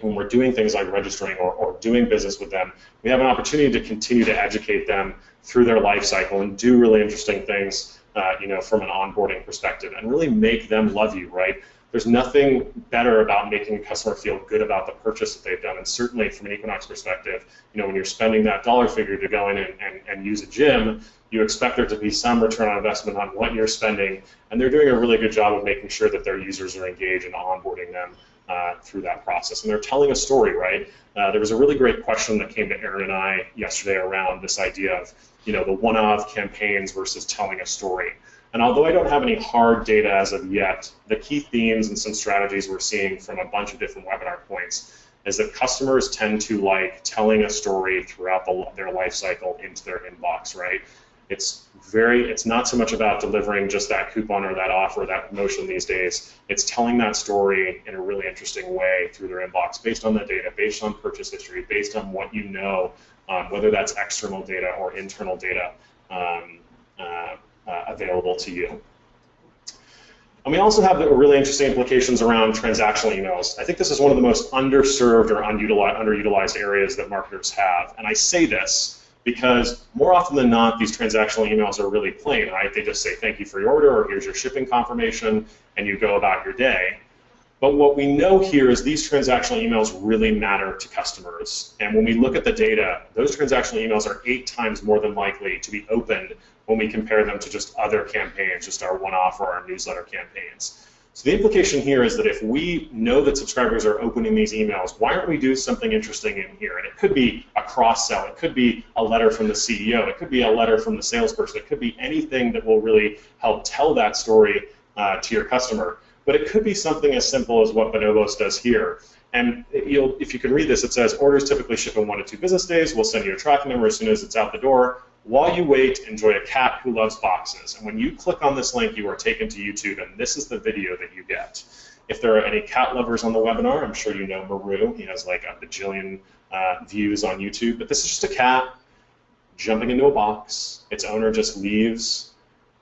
when we're doing things like registering or doing business with them, we have an opportunity to continue to educate them through their life cycle and do really interesting things from an onboarding perspective and really make them love you, right? There's nothing better about making a customer feel good about the purchase that they've done. And certainly from an Equinox perspective, when you're spending that dollar figure to go in and use a gym, you expect there to be some return on investment on what you're spending. And they're doing a really good job of making sure that their users are engaged and onboarding them through that process. And they're telling a story, right? There was a really great question that came to Aaron and I yesterday around this idea of, the one-off campaigns versus telling a story. And although I don't have any hard data as of yet, the key themes and some strategies we're seeing from a bunch of different webinar points is that customers tend to like telling a story throughout their life cycle into their inbox, right? It's not so much about delivering just that coupon or that offer, that promotion these days. It's telling that story in a really interesting way through their inbox, based on the data, based on purchase history, based on what you know, whether that's external data or internal data available to you. And we also have the really interesting implications around transactional emails. I think this is one of the most underserved or underutilized areas that marketers have. And I say this because more often than not, these transactional emails are really plain, right? They just say, thank you for your order, or here's your shipping confirmation, and you go about your day. But what we know here is these transactional emails really matter to customers. And when we look at the data, those transactional emails are 8 times more than likely to be opened when we compare them to just other campaigns, just our one-off or our newsletter campaigns. So the implication here is that if we know that subscribers are opening these emails, why aren't we doing something interesting in here? And it could be a cross-sell, it could be a letter from the CEO, it could be a letter from the salesperson, it could be anything that will really help tell that story to your customer. but it could be something as simple as what Bonobos does here. And if you can read this, it says, orders typically ship in 1 to 2 business days. We'll send you a tracking number as soon as it's out the door. While you wait, enjoy a cat who loves boxes. And when you click on this link, you are taken to YouTube, and this is the video that you get. If there are any cat lovers on the webinar, I'm sure you know Maru. He has like a bajillion views on YouTube, but this is just a cat jumping into a box. Its owner just leaves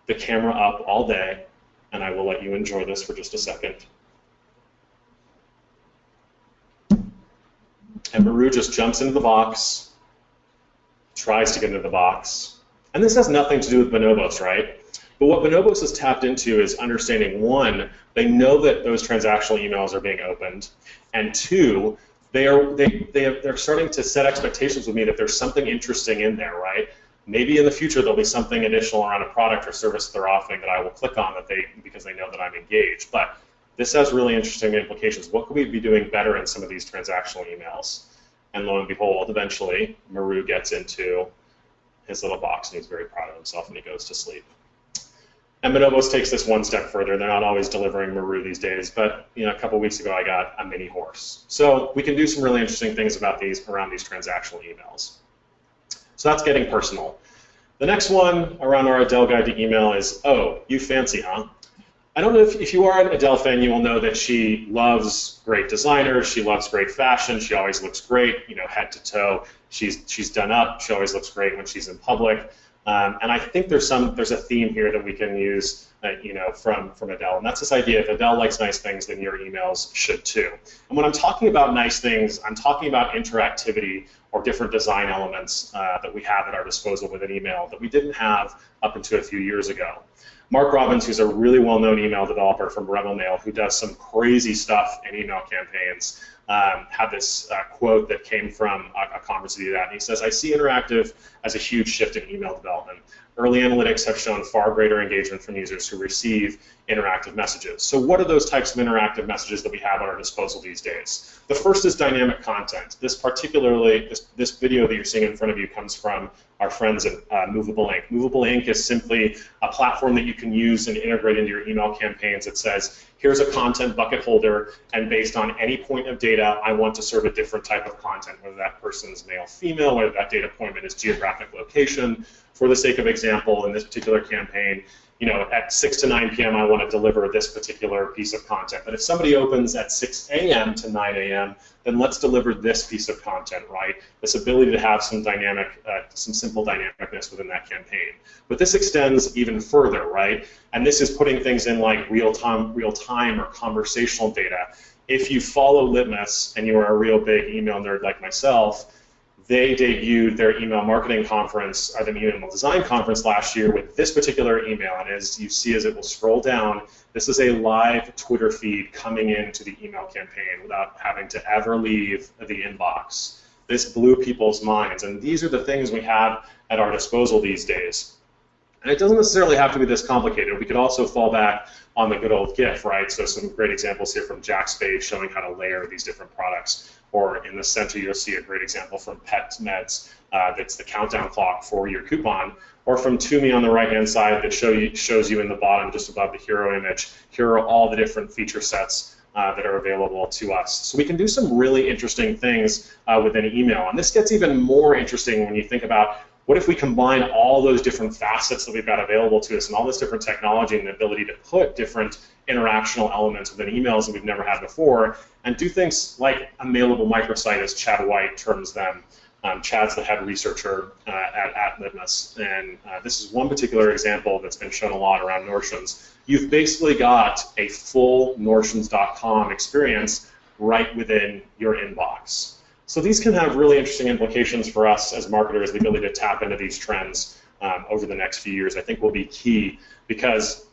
the camera up all day, and I will let you enjoy this for just a second. And Maru just jumps into the box, tries to get into the box. And this has nothing to do with bonobos, right? But what bonobos has tapped into is understanding, one, they know that those transactional emails are being opened, and two, they're starting to set expectations with me that there's something interesting in there, right? Maybe in the future there'll be something additional around a product or service they're offering that I will click on because they know that I'm engaged. But this has really interesting implications. What could we be doing better in some of these transactional emails? And lo and behold, eventually, Maru gets into his little box, and he's very proud of himself, and he goes to sleep. And Bonobos takes this one step further. They're not always delivering Maru these days, but a couple weeks ago I got a mini horse. So we can do some really interesting things around these transactional emails. So that's getting personal. The next one around our Adele guide to email is, oh, you fancy, huh? I don't know if you are an Adele fan, you will know that she loves great designers, she loves great fashion, she always looks great, head to toe. She's done up, she always looks great when she's in public. And I think there's a theme here that we can use, from Adele, and that's this idea: if Adele likes nice things, then your emails should too. And when I'm talking about nice things, I'm talking about interactivity or different design elements that we have at our disposal with an email that we didn't have up until a few years ago. Mark Robbins, who's a really well-known email developer from Rebel Mail, who does some crazy stuff in email campaigns, had this quote that came from a conference he did that, and he says, "I see interactive as a huge shift in email development. Early analytics have shown far greater engagement from users who receive interactive messages." So what are those types of interactive messages that we have at our disposal these days? The first is dynamic content. This video that you're seeing in front of you comes from our friends at Movable Ink. Movable Ink is simply a platform that you can use and integrate into your email campaigns. It says, here's a content bucket holder, and based on any point of data, I want to serve a different type of content, whether that person's male, female, whether that data point is geographic location. For the sake of example, in this particular campaign, at 6 to 9 p.m. I want to deliver this particular piece of content. But if somebody opens at 6 a.m. to 9 a.m., then let's deliver this piece of content, right? This ability to have some simple dynamicness within that campaign. But this extends even further, right? And this is putting things in like real-time or conversational data. If you follow Litmus and you are a real big email nerd like myself, they debuted their email marketing conference, or the email design conference last year with this particular email. And as you see as it will scroll down, this is a live Twitter feed coming into the email campaign without having to ever leave the inbox. This blew people's minds. And these are the things we have at our disposal these days. And it doesn't necessarily have to be this complicated. We could also fall back on the good old GIF, right? So some great examples here from Jack Spade showing how to layer these different products. Or in the center, you'll see a great example from Pet Meds that's the countdown clock for your coupon. Or from Toomey on the right-hand side that shows you in the bottom, just above the hero image, here are all the different feature sets that are available to us. So we can do some really interesting things within email. And this gets even more interesting when you think about what if we combine all those different facets that we've got available to us and all this different technology and the ability to put different interactional elements within emails that we've never had before and do things like a mailable microsite, as Chad White terms them. Chad's the head researcher at Litmus, and this is one particular example that's been shown a lot around Notions. You've basically got a full Notions.com experience right within your inbox. So these can have really interesting implications for us as marketers. The ability to tap into these trends over the next few years, I think, will be key because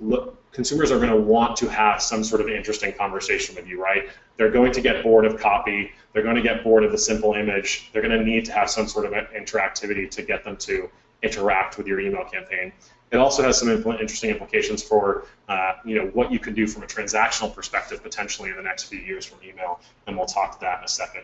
consumers are going to want to have some sort of interesting conversation with you, right? They're going to get bored of copy. They're going to get bored of the simple image. They're going to need to have some sort of interactivity to get them to interact with your email campaign. It also has some interesting implications for what you can do from a transactional perspective potentially in the next few years from email, and we'll talk to that in a second.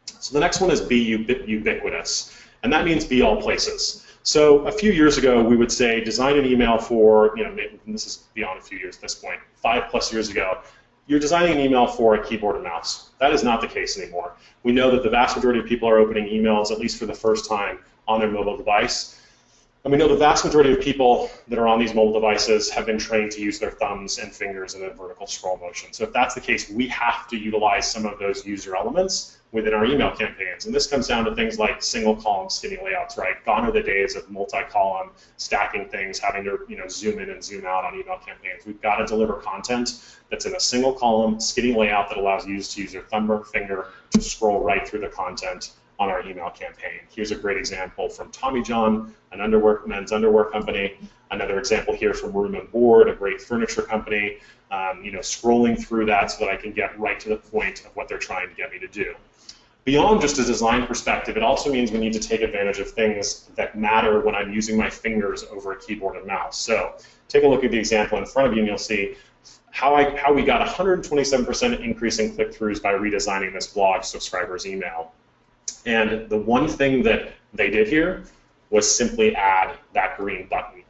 So the next one is be ubiquitous, and that means be all places. So a few years ago, we would say design an email for, maybe, and this is beyond a few years at this point, 5+ years ago, you're designing an email for a keyboard and mouse. That is not the case anymore. We know that the vast majority of people are opening emails, at least for the first time, on their mobile device. And we know the vast majority of people that are on these mobile devices have been trained to use their thumbs and fingers in a vertical scroll motion. So if that's the case, we have to utilize some of those user elements within our email campaigns. And this comes down to things like single column skinny layouts, right? Gone are the days of multi-column stacking things, having to zoom in and zoom out on email campaigns. We've got to deliver content that's in a single column skinny layout that allows you to use your thumb or finger to scroll right through the content on our email campaign. Here's a great example from Tommy John, an men's underwear company. Another example here from Room and Board, a great furniture company. Scrolling through that so that I can get right to the point of what they're trying to get me to do. Beyond just a design perspective, it also means we need to take advantage of things that matter when I'm using my fingers over a keyboard and mouse. So take a look at the example in front of you and you'll see how we got 127% increase in click-throughs by redesigning this blog subscriber's email. And the one thing that they did here was simply add that green button.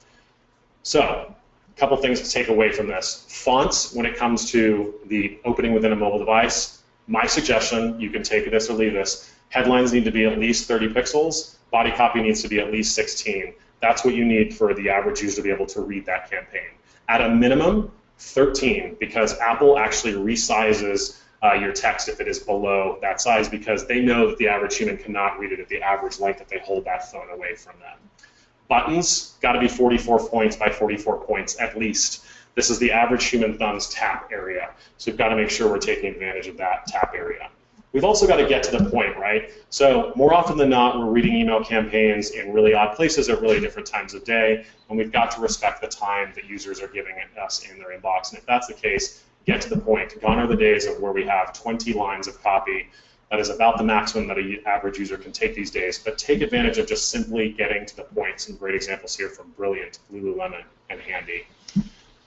So, a couple things to take away from this. Fonts, when it comes to the opening within a mobile device, my suggestion, you can take this or leave this, headlines need to be at least 30 pixels, body copy needs to be at least 16. That's what you need for the average user to be able to read that campaign. At a minimum, 13, because Apple actually resizes your text if it is below that size because they know that the average human cannot read it at the average length that they hold that phone away from them. Buttons, got to be 44 points by 44 points at least. This is the average human thumb's tap area. So we've got to make sure we're taking advantage of that tap area. We've also got to get to the point, right? So more often than not, we're reading email campaigns in really odd places at really different times of day, and we've got to respect the time that users are giving us in their inbox. And if that's the case, get to the point. Gone are the days of where we have 20 lines of copy. That is about the maximum that an average user can take these days, but take advantage of just simply getting to the point. Some great examples here from Brilliant, Lululemon, and Handy.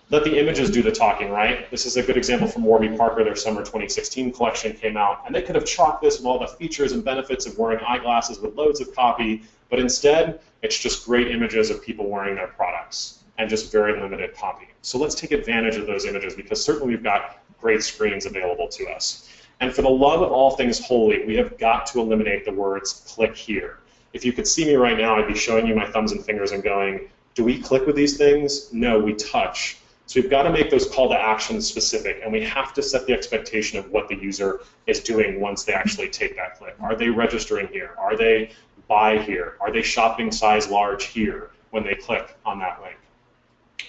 Let the images do the talking, right? This is a good example from Warby Parker. Their summer 2016 collection came out, and they could have chalked this with all the features and benefits of wearing eyeglasses with loads of copy, but instead, it's just great images of people wearing their products and just very limited copy. So let's take advantage of those images because certainly we've got great screens available to us. And for the love of all things holy, we have got to eliminate the words click here. If you could see me right now, I'd be showing you my thumbs and fingers and going, do we click with these things? No, we touch. So we've got to make those call to actions specific, and we have to set the expectation of what the user is doing once they actually take that click. Are they registering here? Are they buy here? Are they shopping size large here when they click on that link?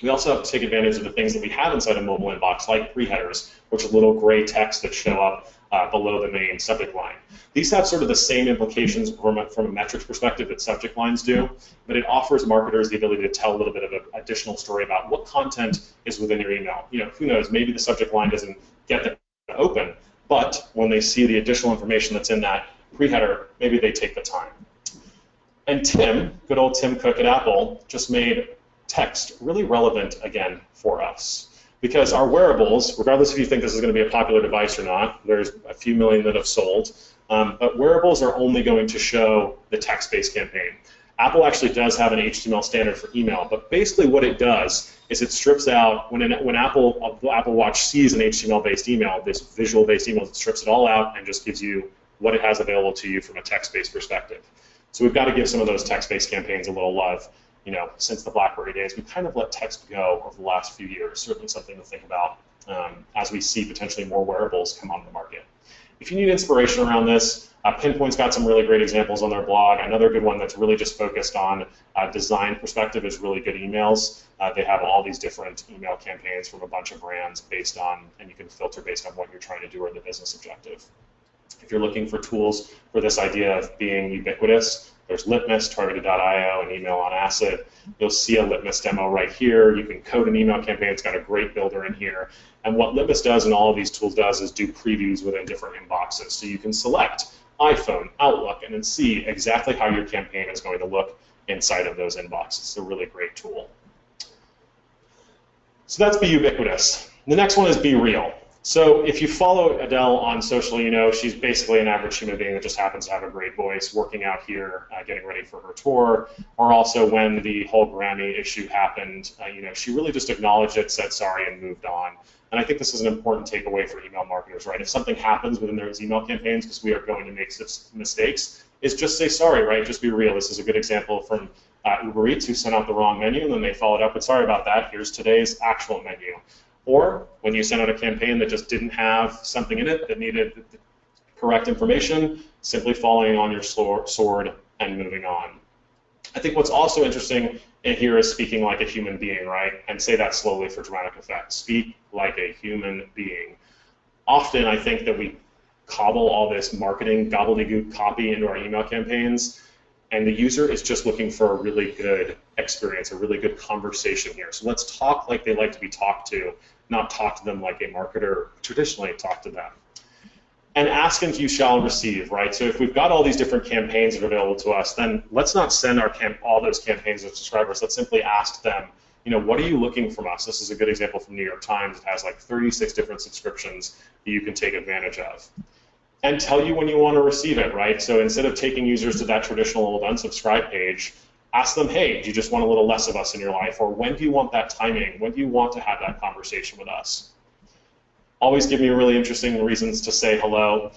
We also have to take advantage of the things that we have inside a mobile inbox, like pre-headers, which are little gray text that show up below the main subject line. These have sort of the same implications from a metrics perspective that subject lines do, but it offers marketers the ability to tell a little bit of an additional story about what content is within your email. Who knows, maybe the subject line doesn't get the open, but when they see the additional information that's in that pre-header, maybe they take the time. And Tim, good old Tim Cook at Apple, just made text really relevant again for us. Because our wearables, regardless if you think this is going to be a popular device or not, there's a few million that have sold, but wearables are only going to show the text-based campaign. Apple actually does have an HTML standard for email, but basically what it does is it strips out, when Apple Watch sees an HTML-based email, this visual-based email, it strips it all out and just gives you what it has available to you from a text-based perspective. So we've got to give some of those text-based campaigns a little love. Since the BlackBerry days, we've kind of let text go over the last few years. Certainly something to think about as we see potentially more wearables come on the market. If you need inspiration around this, Pinpoint's got some really great examples on their blog. Another good one that's really just focused on design perspective is Really Good Emails. They have all these different email campaigns from a bunch of brands based on, and you can filter based on what you're trying to do or the business objective. If you're looking for tools for this idea of being ubiquitous, there's Litmus, Targeted.io, and Email on Acid. You'll see a Litmus demo right here. You can code an email campaign. It's got a great builder in here. And what Litmus does and all of these tools does is do previews within different inboxes. So you can select iPhone, Outlook, and then see exactly how your campaign is going to look inside of those inboxes. It's a really great tool. So that's be ubiquitous. The next one is be real. So if you follow Adele on social, you know she's basically an average human being that just happens to have a great voice, working out here, getting ready for her tour. Or also when the whole Grammy issue happened, she really just acknowledged it, said sorry, and moved on. And I think this is an important takeaway for email marketers, right? If something happens within their email campaigns, because we are going to make mistakes, is just say sorry, right? Just be real. This is a good example from Uber Eats, who sent out the wrong menu, and then they followed up with, sorry about that, here's today's actual menu. Or when you sent out a campaign that just didn't have something in it that needed the correct information, simply falling on your sword and moving on. I think what's also interesting in here is speaking like a human being, right? And say that slowly for dramatic effect. Speak like a human being. Often I think that we cobble all this marketing gobbledygook copy into our email campaigns, and the user is just looking for a really good experience, a really good conversation here. So let's talk like they like to be talked to, not talk to them like a marketer traditionally talked to them. And ask and you shall receive, right? So if we've got all these different campaigns that are available to us, then let's not send all those campaigns to subscribers. Let's simply ask them, what are you looking from us? This is a good example from New York Times. It has like 36 different subscriptions that you can take advantage of. And tell you when you want to receive it, right? So instead of taking users to that traditional old unsubscribe page, ask them, hey, do you just want a little less of us in your life? Or when do you want that timing? When do you want to have that conversation with us? Always give me really interesting reasons to say hello.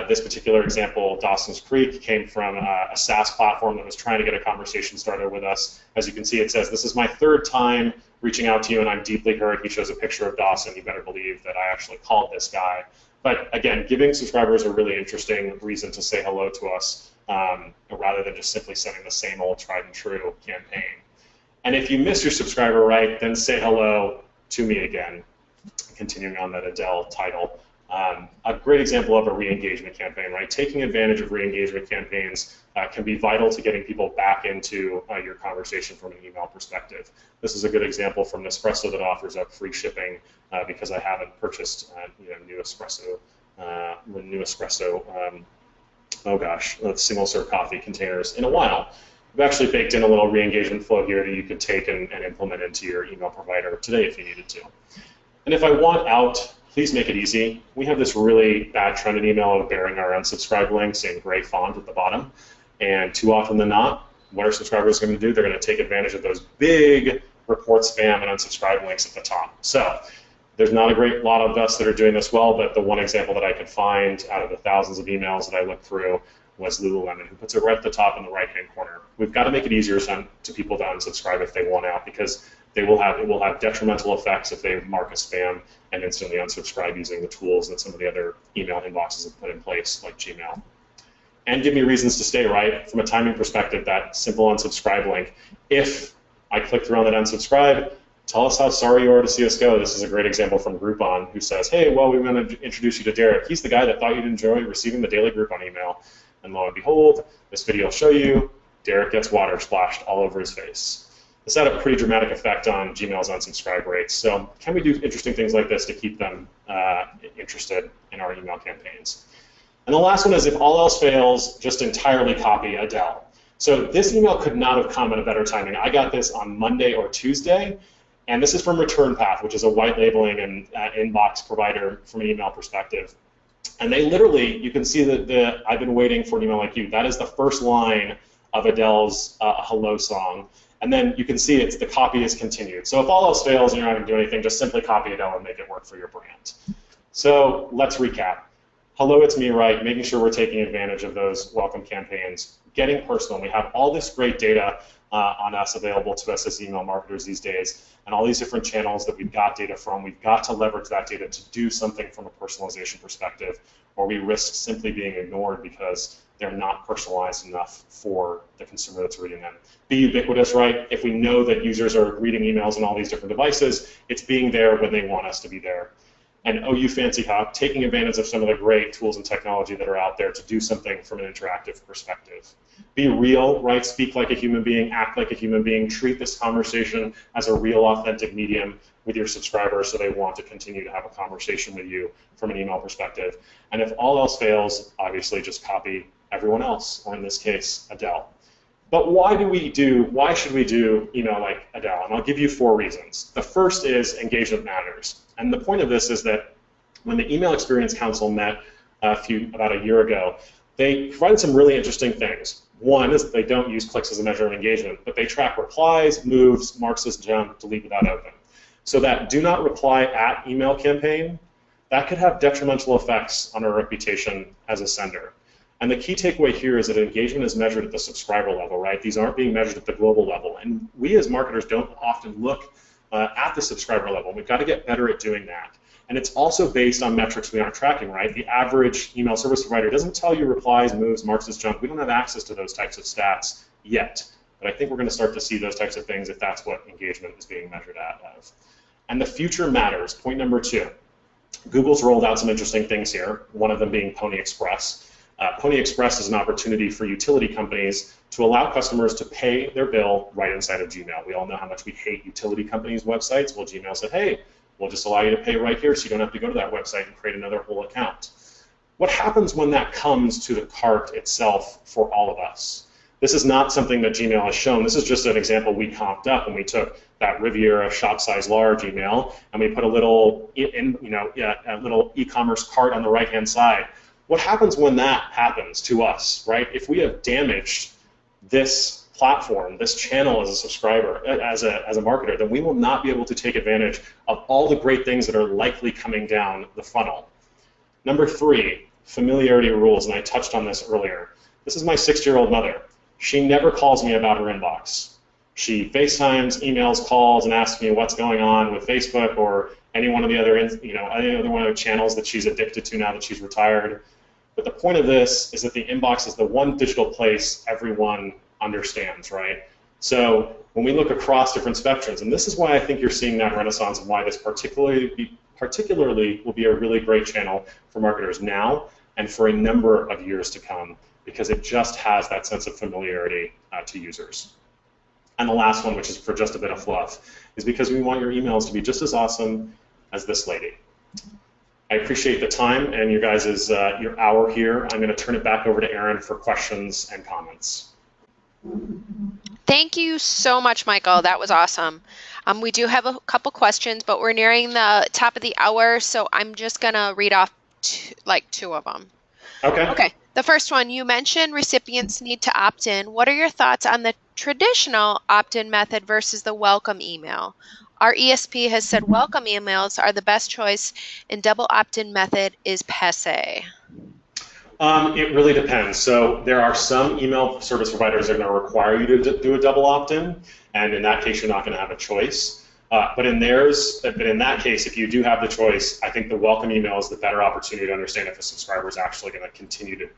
This particular example, Dawson's Creek, came from a SaaS platform that was trying to get a conversation started with us. As you can see, it says, this is my third time reaching out to you, and I'm deeply hurt. He shows a picture of Dawson. You better believe that I actually called this guy. But again, giving subscribers a really interesting reason to say hello to us, rather than just simply sending the same old tried and true campaign. And if you miss your subscriber, right, then say hello to me again. Continuing on that Adele title. A great example of a re-engagement campaign, right? Taking advantage of re-engagement campaigns can be vital to getting people back into your conversation from an email perspective. This is a good example from Nespresso that offers up free shipping because I haven't purchased new espresso, single serve coffee containers in a while. We've actually baked in a little re-engagement flow here that you could take and implement into your email provider today if you needed to. And if I want out, please make it easy. We have this really bad trend in email of bearing our unsubscribe links in gray font at the bottom. And too often than not, what are subscribers going to do? They're going to take advantage of those big report spam and unsubscribe links at the top. So there's not a great lot of us that are doing this well, but the one example that I could find out of the thousands of emails that I looked through was Lululemon, who puts it right at the top in the right-hand corner. We've got to make it easier to people to unsubscribe if they want out, because it will have detrimental effects if they mark as spam and instantly unsubscribe using the tools that some of the other email inboxes have put in place, like Gmail. And give me reasons to stay, right? From a timing perspective, that simple unsubscribe link. If I click through on that unsubscribe, tell us how sorry you are to see us go. This is a great example from Groupon, who says, hey, well, we want to introduce you to Derek. He's the guy that thought you'd enjoy receiving the daily Groupon email. And lo and behold, this video will show you Derek gets water splashed all over his face. This had a pretty dramatic effect on Gmail's unsubscribe rates. So can we do interesting things like this to keep them interested in our email campaigns? And the last one is, if all else fails, just entirely copy Adele. So this email could not have come at a better timing. I got this on Monday or Tuesday, and this is from ReturnPath, which is a white labeling and inbox provider from an email perspective. And they literally, you can see that I've been waiting for an email like you. That is the first line of Adele's Hello song. And then you can see the copy is continued. So if all else fails and you're not going to do anything, just simply copy Adele and make it work for your brand. So let's recap. Hello, it's me, right? Making sure we're taking advantage of those welcome campaigns. Getting personal. We have all this great data on us available to us as email marketers these days, and all these different channels that we've got data from. We've got to leverage that data to do something from a personalization perspective, or we risk simply being ignored because they're not personalized enough for the consumer that's reading them. Be ubiquitous, right? If we know that users are reading emails on all these different devices, it's being there when they want us to be there. And oh, you fancy how, taking advantage of some of the great tools and technology that are out there to do something from an interactive perspective. Be real, right? Speak like a human being, act like a human being, treat this conversation as a real, authentic medium with your subscribers so they want to continue to have a conversation with you from an email perspective. And if all else fails, obviously just copy everyone else, or in this case, Adele. But why should we do email like Adele? And I'll give you 4 reasons. The first is engagement matters. And the point of this is that When the Email Experience Council met about a year ago, they provided some really interesting things. One is that they don't use clicks as a measure of engagement, but they track replies, moves, marks as junk, delete without open. So that do not reply at email campaign, that could have detrimental effects on our reputation as a sender. And the key takeaway here is that engagement is measured at the subscriber level, right? These aren't being measured at the global level. And we as marketers don't often look at the subscriber level. We've got to get better at doing that. And it's also based on metrics we aren't tracking, right? The average email service provider doesn't tell you replies, moves, marks as junk. We don't have access to those types of stats yet. But I think we're going to start to see those types of things if that's what engagement is being measured at of. And the future matters. Point number 2. Google's rolled out some interesting things here, one of them being Pony Express. Pony Express is an opportunity for utility companies to allow customers to pay their bill right inside of Gmail. We all know how much we hate utility companies' websites. Well, Gmail said, hey, we'll just allow you to pay right here so you don't have to go to that website and create another whole account. What happens when that comes to the cart itself for all of us? This is not something that Gmail has shown. This is just an example we comped up when we took that Riviera shop size large email and we put a little, a little e-commerce cart on the right-hand side. What happens when that happens to us, right? If we have damaged this platform, this channel as a subscriber, as a marketer, then we will not be able to take advantage of all the great things that are likely coming down the funnel. Number 3, familiarity rules, and I touched on this earlier. This is my 6-year-old mother. She never calls me about her inbox. She FaceTimes, emails, calls, and asks me what's going on with Facebook or any one of the other, any other one of the channels that she's addicted to now that she's retired. But the point of this is that the inbox is the one digital place everyone understands, right? So when we look across different spectrums, and this is why I think you're seeing that renaissance and why this particularly will be a really great channel for marketers now and for a number of years to come, because it just has that sense of familiarity to users. And the last one, which is for just a bit of fluff, is because we want your emails to be just as awesome as this lady. I appreciate the time and your guys' your hour here. I'm going to turn it back over to Erin for questions and comments. Thank you so much, Michael. That was awesome. We do have a couple questions, but we're nearing the top of the hour, so I'm just going to read off two of them. Okay. The first one, you mentioned recipients need to opt in. What are your thoughts on the traditional opt-in method versus the welcome email? Our ESP has said welcome emails are the best choice and double opt-in method is passé. It really depends. So there are some email service providers that are going to require you to do a double opt-in, and in that case, you're not going to have a choice. But in that case, if you do have the choice, I think the welcome email is the better opportunity to understand if a subscriber is actually going to continue to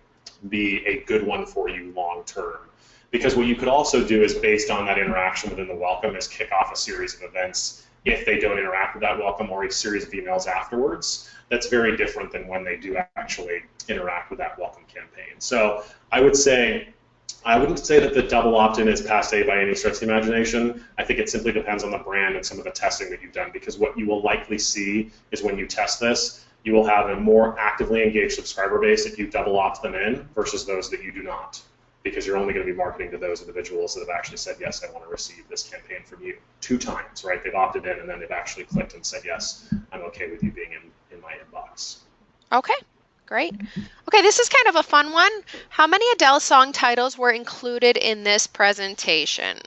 be a good one for you long term. Because what you could also do is, based on that interaction within the welcome, is kick off a series of events if they don't interact with that welcome, or a series of emails afterwards. That's very different than when they do actually interact with that welcome campaign. So I wouldn't say that the double opt-in is passé by any stretch of the imagination. I think it simply depends on the brand and some of the testing that you've done, because what you will likely see is when you test this, you will have a more actively engaged subscriber base if you double opt them in versus those that you do not, because you're only going to be marketing to those individuals that have actually said, yes, I want to receive this campaign from you 2 times, right? They've opted in and then they've actually clicked and said, yes, I'm okay with you being in my inbox. Okay, great. Okay, this is kind of a fun one. How many Adele song titles were included in this presentation?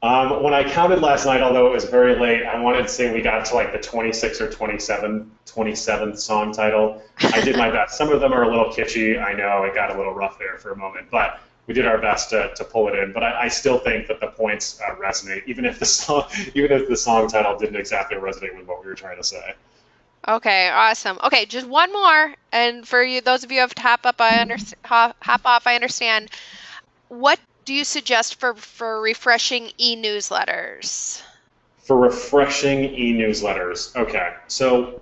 When I counted last night, although it was very late, I wanted to say we got to like the 26th or 27th song title. I did my best. Some of them are a little kitschy. I know it got a little rough there for a moment, but we did our best to pull it in. But I still think that the points resonate, even if the song title didn't exactly resonate with what we were trying to say. Okay, awesome. Okay, just one more, and for you, those of you who have to hop off, I understand. What do you suggest for refreshing e-newsletters? For refreshing e-newsletters, okay. So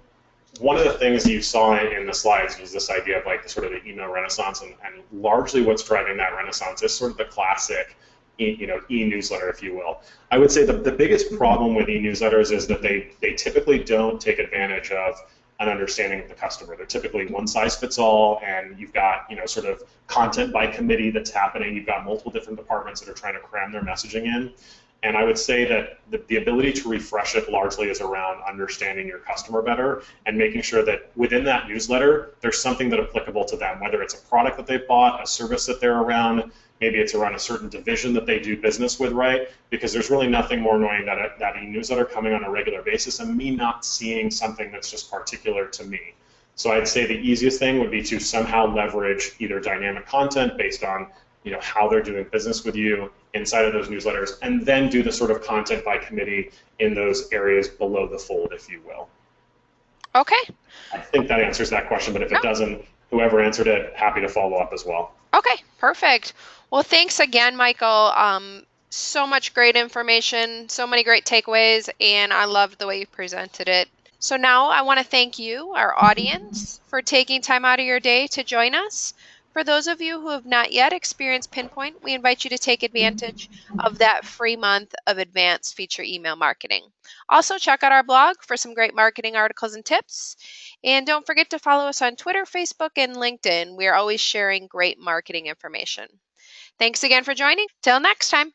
one of the things you saw in the slides was this idea of like sort of the email renaissance, and largely what's driving that renaissance is sort of the classic e-newsletter, if you will. I would say the biggest problem with e-newsletters is that they typically don't take advantage of an understanding of the customer. They're typically one size fits all, and you've got sort of content by committee that's happening. You've got multiple different departments that are trying to cram their messaging in. And I would say that the ability to refresh it largely is around understanding your customer better and making sure that within that newsletter, there's something that applicable to them, whether it's a product that they've bought, a service that they're around, maybe it's around a certain division that they do business with, right? Because there's really nothing more annoying than that e-newsletter coming on a regular basis and me not seeing something that's just particular to me. So I'd say the easiest thing would be to somehow leverage either dynamic content based on how they're doing business with you inside of those newsletters, and then do the sort of content by committee in those areas below the fold, if you will. Okay. I think that answers that question, but if No. it doesn't, whoever answered it, happy to follow up as well. Okay, perfect. Well, thanks again, Michael. So much great information, so many great takeaways, and I loved the way you presented it. So now I want to thank you, our audience, for taking time out of your day to join us. For those of you who have not yet experienced Pinpoint, we invite you to take advantage of that free month of advanced feature email marketing. Also, check out our blog for some great marketing articles and tips. And don't forget to follow us on Twitter, Facebook, and LinkedIn. We are always sharing great marketing information. Thanks again for joining. Till next time.